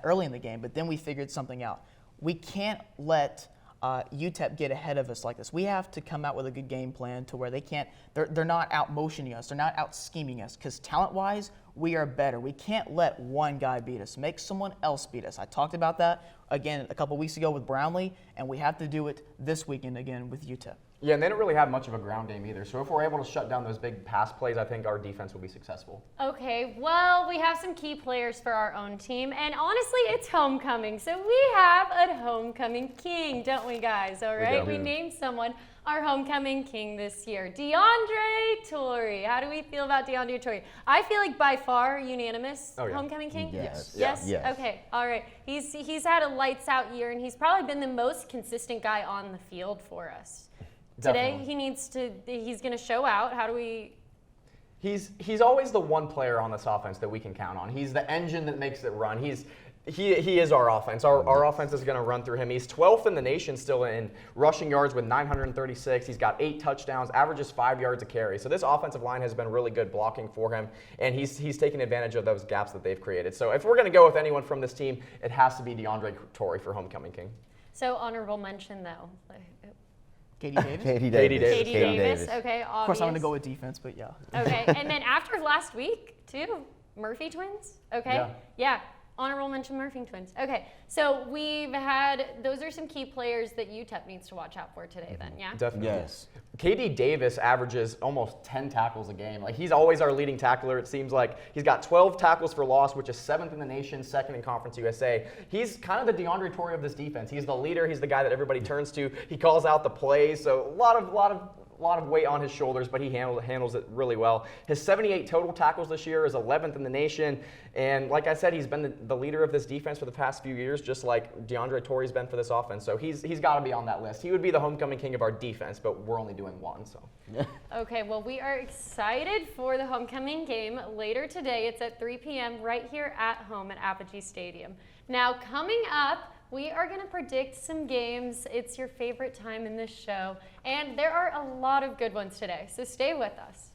Speaker 2: early in the game, but then we figured something out. We can't let UTEP get ahead of us like this. We have to come out with a good game plan to where they're not out motioning us, they're not out scheming us, because talent-wise, we are better. We can't let one guy beat us. Make someone else beat us. I talked about that again a couple weeks ago with Brownlee, and we have to do it this weekend again with UTEP.
Speaker 3: Yeah, and they don't really have much of a ground game either. So if we're able to shut down those big pass plays, I think our defense will be successful.
Speaker 1: Okay, well, we have some key players for our own team, and honestly, it's homecoming. So we have a homecoming king, don't we, guys? All right, we named someone our homecoming king this year, DeAndre Torrey. How do we feel about DeAndre Torrey? I feel like by far unanimous homecoming king.
Speaker 4: Yes.
Speaker 1: Yes.
Speaker 4: Yes.
Speaker 1: Okay. All right. He's had a lights out year, and he's probably been the most consistent guy on the field for us.
Speaker 3: Definitely.
Speaker 1: Today, he's going to show out. How do we?
Speaker 3: He's always the one player on this offense that we can count on. He's the engine that makes it run. He is our offense. Our offense is going to run through him. He's 12th in the nation still in rushing yards with 936. He's got 8 touchdowns, averages 5 yards a carry. So this offensive line has been really good blocking for him, and he's taken advantage of those gaps that they've created. So if we're going to go with anyone from this team, it has to be DeAndre Torrey for homecoming king.
Speaker 1: So honorable mention though.
Speaker 2: Katie Davis?
Speaker 4: Katie Davis.
Speaker 1: Okay, obvious.
Speaker 2: Of course, I'm going to go with defense, but yeah.
Speaker 1: Okay, and then after last week, too, Murphy twins. Okay, yeah. Honorable mention Murphy twins. Okay, so those are some key players that UTEP needs to watch out for today then, yeah?
Speaker 3: Definitely.
Speaker 4: Yes.
Speaker 3: KD Davis averages almost 10 tackles a game. He's always our leading tackler, it seems like. He's got 12 tackles for loss, which is 7th in the nation, 2nd in Conference USA. He's kind of the DeAndre Torrey of this defense. He's the leader. He's the guy that everybody turns to. He calls out the plays, so a lot of weight on his shoulders, but he handles it really well. His 78 total tackles this year is 11th in the nation, and like I said, he's been the leader of this defense for the past few years, just like DeAndre Torrey's been for this offense. So he's got to be on that list. He would be the homecoming king of our defense, but we're only doing one. So.
Speaker 1: Okay, well, we are excited for the homecoming game later today. It's at 3 p.m. right here at home at Apogee Stadium. Now, coming up, we are going to predict some games. It's your favorite time in this show, and there are a lot of good ones today, so stay with us.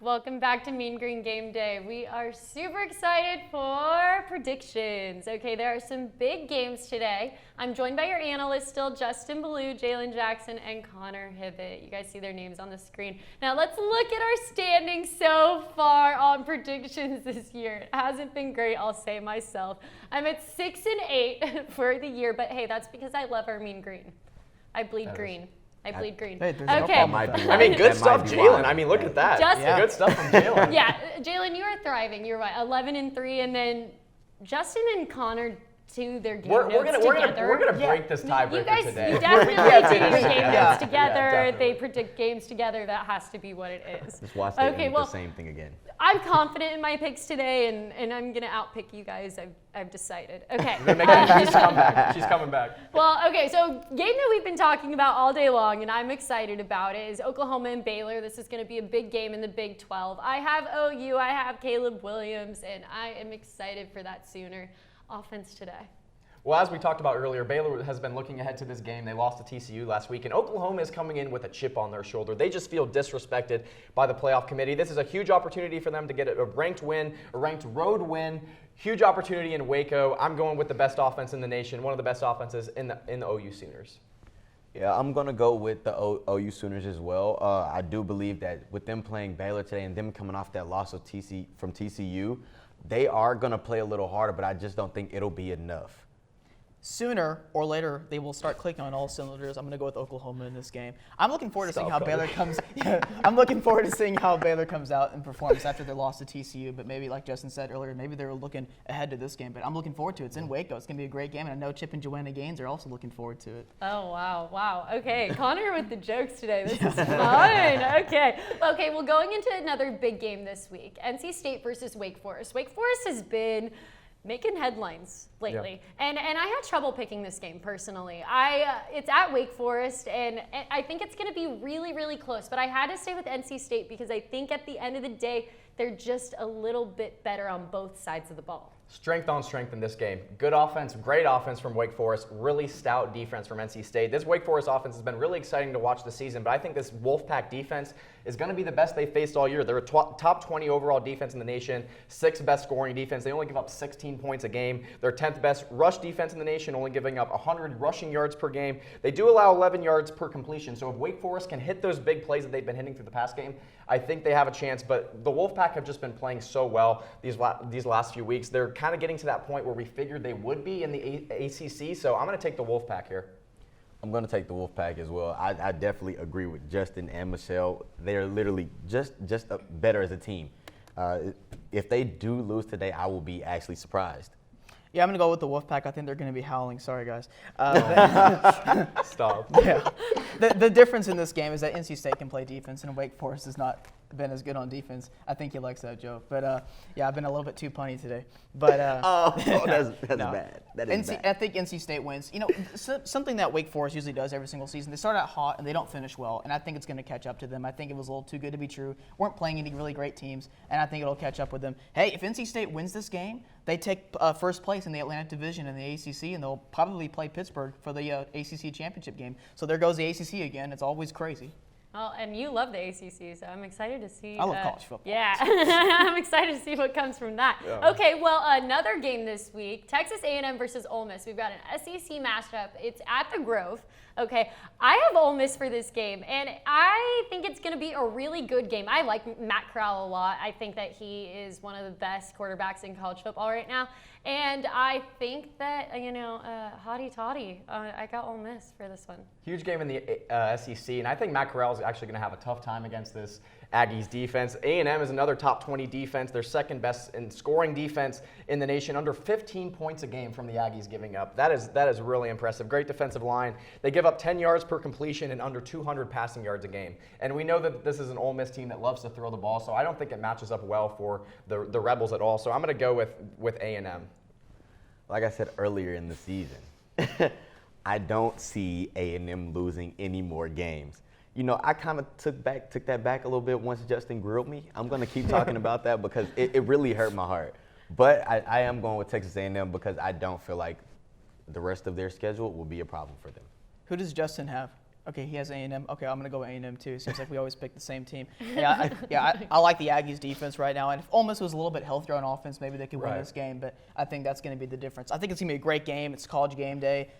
Speaker 1: Welcome back to Mean Green Game Day. We are super excited for predictions. Okay, there are some big games today. I'm joined by your analysts still, Justin Ballou, Jalen Jackson, and Connor Hibbett. You guys see their names on the screen. Now let's look at our standings so far on predictions this year. It hasn't been great, I'll say myself. I'm at 6-8 for the year, but hey, that's because I love our Mean Green. I bleed green. I bleed green.
Speaker 2: Hey, there's no
Speaker 1: okay.
Speaker 2: problem.
Speaker 3: I mean, good stuff, Jalen. I mean, look at that. Good stuff from Jalen.
Speaker 1: Yeah, Jalen, you are thriving. You're right. 11-3, and then Justin and Connor do their game notes together.
Speaker 3: We're gonna break this tiebreaker today.
Speaker 1: You definitely do your game notes together.
Speaker 3: Yeah,
Speaker 1: they predict games together. That has to be what it is.
Speaker 4: Just watch them do the same thing again.
Speaker 1: I'm confident in my picks today, and I'm gonna outpick you guys. I've decided. Okay.
Speaker 3: She's coming back. She's coming back.
Speaker 1: Well, okay. So game that we've been talking about all day long, and I'm excited about it, is Oklahoma and Baylor. This is gonna be a big game in the Big 12. I have OU. I have Caleb Williams, and I am excited for that Sooner offense today.
Speaker 3: Well, as we talked about earlier, Baylor has been looking ahead to this game. They lost to TCU last week, and Oklahoma is coming in with a chip on their shoulder. They just feel disrespected by the playoff committee. This is a huge opportunity for them to get a ranked win, a ranked road win. Huge opportunity in Waco. I'm going with the best offense in the nation, one of the best offenses in the OU Sooners.
Speaker 4: Yeah, I'm going to go with the OU Sooners as well. I do believe that with them playing Baylor today and them coming off that loss of from TCU, they are going to play a little harder, but I just don't think it'll be enough.
Speaker 2: Sooner or later, they will start clicking on all cylinders. I'm going to go with Oklahoma in this game. I'm looking forward to seeing how Baylor comes. Yeah, I'm looking forward to seeing how Baylor comes out and performs after their loss to TCU. But maybe, like Justin said earlier, maybe they were looking ahead to this game. But I'm looking forward to it. It's in Waco. It's going to be a great game, and I know Chip and Joanna Gaines are also looking forward to it.
Speaker 1: Oh, wow. Okay, Connor with the jokes today. This is fun. Okay, well, going into another big game this week, NC State versus Wake Forest. Wake Forest has been making headlines lately, and I had trouble picking this game personally. It's at Wake Forest, and I think it's going to be really, really close. But I had to stay with NC State because I think at the end of the day, they're just a little bit better on both sides of the ball.
Speaker 3: Strength on strength in this game. Good offense, great offense from Wake Forest, really stout defense from NC State. This Wake Forest offense has been really exciting to watch this season, but I think this Wolfpack defense is going to be the best they've faced all year. They're a top 20 overall defense in the nation, 6th best scoring defense. They only give up 16 points a game. They're 10th best rush defense in the nation, only giving up 100 rushing yards per game. They do allow 11 yards per completion, so if Wake Forest can hit those big plays that they've been hitting through the past game, I think they have a chance, but the Wolfpack have just been playing so well these last few weeks. They're kind of getting to that point where we figured they would be in the ACC, so I'm going to take the Wolfpack here.
Speaker 4: I'm going to take the Wolfpack as well. I definitely agree with Justin and Michelle. They're literally just better as a team. If they do lose today, I will be actually surprised.
Speaker 2: Yeah, I'm going to go with the Wolfpack. I think they're going to be howling. Sorry, guys.
Speaker 3: Stop.
Speaker 2: Yeah. The difference in this game is that NC State can play defense, and Wake Forest has not been as good on defense. I think he likes that joke. But, yeah, I've been a little bit too punny today. But
Speaker 4: that's
Speaker 2: no.
Speaker 4: bad. That is bad.
Speaker 2: I think NC State wins. You know, something that Wake Forest usually does every single season, they start out hot and they don't finish well, and I think it's going to catch up to them. I think it was a little too good to be true. Weren't playing any really great teams, and I think it'll catch up with them. Hey, if NC State wins this game, they take first place in the Atlantic Division in the ACC, and they'll probably play Pittsburgh for the ACC championship game. So there goes the ACC again. It's always crazy.
Speaker 1: Oh, and you love the ACC, so I'm excited to see.
Speaker 2: I love college football.
Speaker 1: Yeah, I'm excited to see what comes from that.
Speaker 3: Yeah.
Speaker 1: Okay, well, another game this week, Texas A&M versus Ole Miss. We've got an SEC matchup. It's at the Grove. Okay, I have Ole Miss for this game, and I think it's going to be a really good game. I like Matt Corral a lot. I think that he is one of the best quarterbacks in college football right now, and I think that, hotty toddy, I got Ole Miss for this one.
Speaker 3: Huge game in the SEC, and I think Matt Corral is actually going to have a tough time against this Aggies defense. A&M is another top 20 defense. They're second best in scoring defense in the nation, under 15 points a game from the Aggies giving up. That is really impressive. Great defensive line. They give up 10 yards per completion and under 200 passing yards a game. And we know that this is an Ole Miss team that loves to throw the ball, so I don't think it matches up well for the Rebels at all. So I'm going to go with A&M.
Speaker 4: Like I said earlier in the season, I don't see A&M losing any more games. You know, I kind of took that back a little bit once Justin grilled me. I'm going to keep talking about that because it really hurt my heart. But I am going with Texas A&M because I don't feel like the rest of their schedule will be a problem for them.
Speaker 2: Who does Justin have? Okay, he has A&M. Okay, I'm going to go with A&M too. Seems like we always pick the same team. I like the Aggies defense right now. And if Ole Miss was a little bit healthier on offense, maybe they could win this game. But I think that's going to be the difference. I think it's going to be a great game. It's college game day.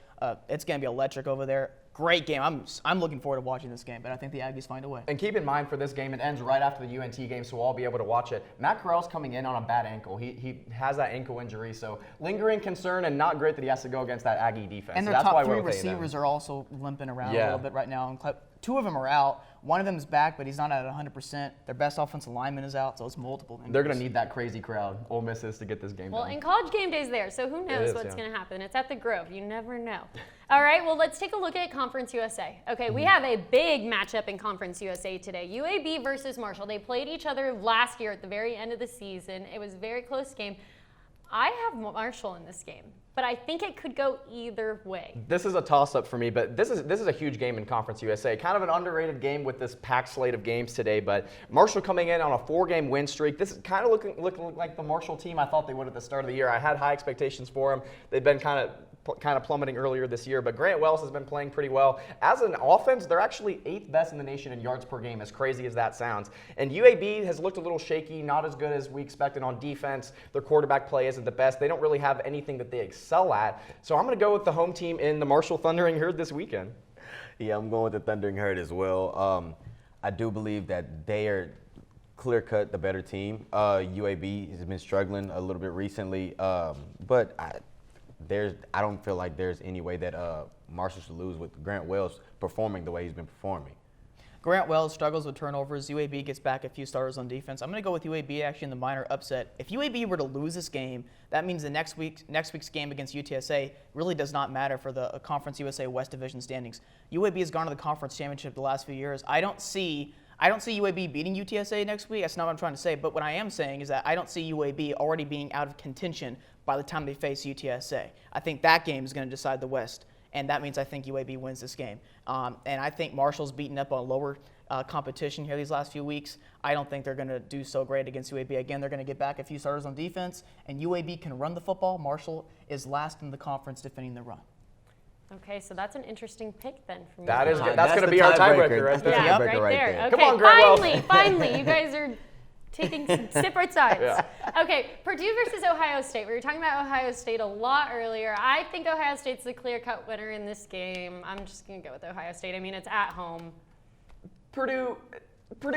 Speaker 2: It's going to be electric over there. Great game. I'm looking forward to watching this game, but I think the Aggies find a way.
Speaker 3: And keep in mind for this game, it ends right after the UNT game, so we'll all be able to watch it. Matt Corral's coming in on a bad ankle. He has that ankle injury, so lingering concern and not great that he has to go against that Aggie defense.
Speaker 2: And
Speaker 3: so
Speaker 2: their
Speaker 3: that's why
Speaker 2: top
Speaker 3: we're
Speaker 2: three
Speaker 3: okay
Speaker 2: receivers are also limping around a little bit right now. And two of them are out. One of them is back, but he's not at 100%. Their best offensive lineman is out, so it's multiple injuries.
Speaker 3: They're going to need that crazy crowd, Ole Miss is, to get this game
Speaker 1: Well,
Speaker 3: done.
Speaker 1: and college game day's there, so who knows what's going to happen. It's at the Grove. You never know. All right, well, let's take a look at Conference USA. Okay, we have a big matchup in Conference USA today. UAB versus Marshall. They played each other last year at the very end of the season. It was a very close game. I have Marshall in this game, but I think it could go either way.
Speaker 3: This is a toss-up for me, but this is a huge game in Conference USA. Kind of an underrated game with this packed slate of games today, but Marshall coming in on a 4-game win streak. This is kind of looking like the Marshall team I thought they would at the start of the year. I had high expectations for them. They've been kind of plummeting earlier this year, but Grant Wells has been playing pretty well. As an offense, they're actually 8th best in the nation in yards per game, as crazy as that sounds. And UAB has looked a little shaky, not as good as we expected on defense. Their quarterback play isn't the best. They don't really have anything that they excel at. So I'm going to go with the home team in the Marshall Thundering Herd this weekend.
Speaker 4: Yeah, I'm going with the Thundering Herd as well. I do believe that they are clear-cut the better team. UAB has been struggling a little bit recently, but I don't feel like there's any way that Marshall should lose with Grant Wells performing the way he's been performing.
Speaker 2: Grant Wells struggles with turnovers. UAB gets back a few starters on defense. I'm going to go with UAB actually in the minor upset. If UAB were to lose this game, that means the next week's game against UTSA really does not matter for the Conference USA West Division standings. UAB has gone to the conference championship the last few years. I don't see UAB beating UTSA next week. That's not what I'm trying to say. But what I am saying is that I don't see UAB already being out of contention by the time they face UTSA. I think that game is going to decide the West. And that means I think UAB wins this game. And I think Marshall's beaten up on lower competition here these last few weeks. I don't think they're going to do so great against UAB. Again, they're going to get back a few starters on defense, and UAB can run the football. Marshall is last in the conference defending the run.
Speaker 1: Okay, so that's an interesting pick then for me.
Speaker 3: That's going to
Speaker 4: the
Speaker 3: be our
Speaker 4: tiebreaker.
Speaker 3: tiebreaker right
Speaker 4: That's the
Speaker 3: there.
Speaker 1: Yeah,
Speaker 4: tiebreaker
Speaker 1: right there. Okay,
Speaker 3: Come on, Grant Wells.
Speaker 1: finally, you guys are taking some separate sides.
Speaker 3: Yeah.
Speaker 1: Okay, Purdue versus Ohio State. We were talking about Ohio State a lot earlier. I think Ohio State's the clear-cut winner in this game. I'm just going to go with Ohio State. I mean, it's at home.
Speaker 3: Purdue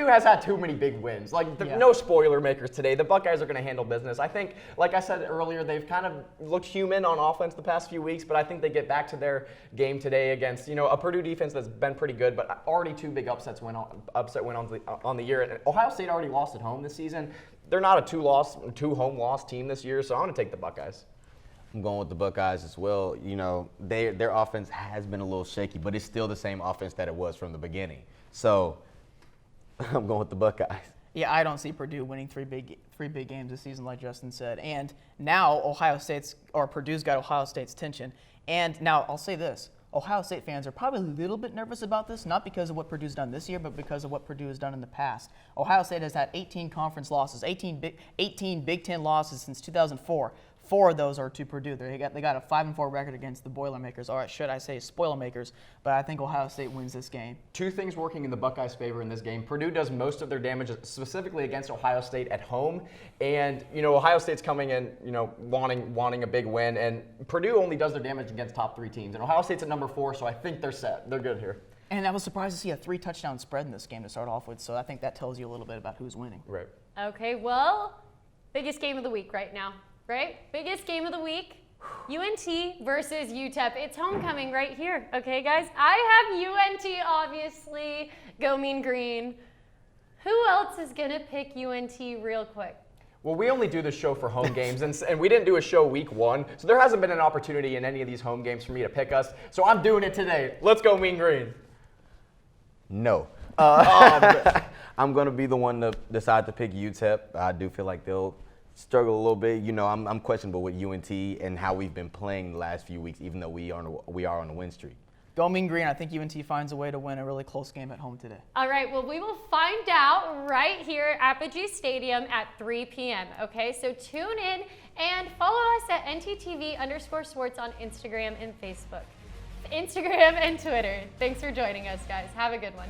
Speaker 3: has had too many big wins. No spoiler makers today. The Buckeyes are going to handle business. I think, like I said earlier, they've kind of looked human on offense the past few weeks, but I think they get back to their game today against, a Purdue defense that's been pretty good, but already two big upset went on the year. And Ohio State already lost at home this season. They're not a two home loss team this year, so I'm going to take the Buckeyes.
Speaker 4: I'm going with the Buckeyes as well. Their offense has been a little shaky, but it's still the same offense that it was from the beginning. So I'm going with the Buckeyes.
Speaker 2: Yeah, I don't see Purdue winning three big games this season, like Justin said. And now Purdue's got Ohio State's attention. And now I'll say this: Ohio State fans are probably a little bit nervous about this, not because of what Purdue's done this year, but because of what Purdue has done in the past. Ohio State has had 18 conference losses, 18 Big Ten losses since 2004. 4 of those are to Purdue. They got a 5-4 record against the Boilermakers, or should I say Spoilermakers, but I think Ohio State wins this game.
Speaker 3: Two things working in the Buckeyes' favor in this game. Purdue does most of their damage specifically against Ohio State at home, and Ohio State's coming in, wanting a big win, and Purdue only does their damage against top 3 teams, and Ohio State's at number 4, so I think they're set. They're good here.
Speaker 2: And I was surprised to see a 3-touchdown spread in this game to start off with, so I think that tells you a little bit about who's winning.
Speaker 3: Right.
Speaker 1: Okay, well, biggest game of the week right now, right? Biggest game of the week, UNT versus UTEP. It's homecoming right here, okay, guys? I have UNT, obviously. Go Mean Green. Who else is going to pick UNT real quick?
Speaker 3: Well, we only do the show for home games, and we didn't do a show week 1, so there hasn't been an opportunity in any of these home games for me to pick us, so I'm doing it today. Let's go Mean Green.
Speaker 4: No. I'm going to be the one to decide to pick UTEP. I do feel like they'll struggle a little bit. I'm questionable with UNT and how we've been playing the last few weeks, even though we are on a win streak.
Speaker 2: Go Mean Green. I think UNT finds a way to win a really close game at home today.
Speaker 1: All right, well, we will find out right here at Apogee Stadium at 3 p.m., okay? So tune in and follow us at NTTV_sports on Instagram and Facebook. Instagram and Twitter. Thanks for joining us, guys. Have a good one.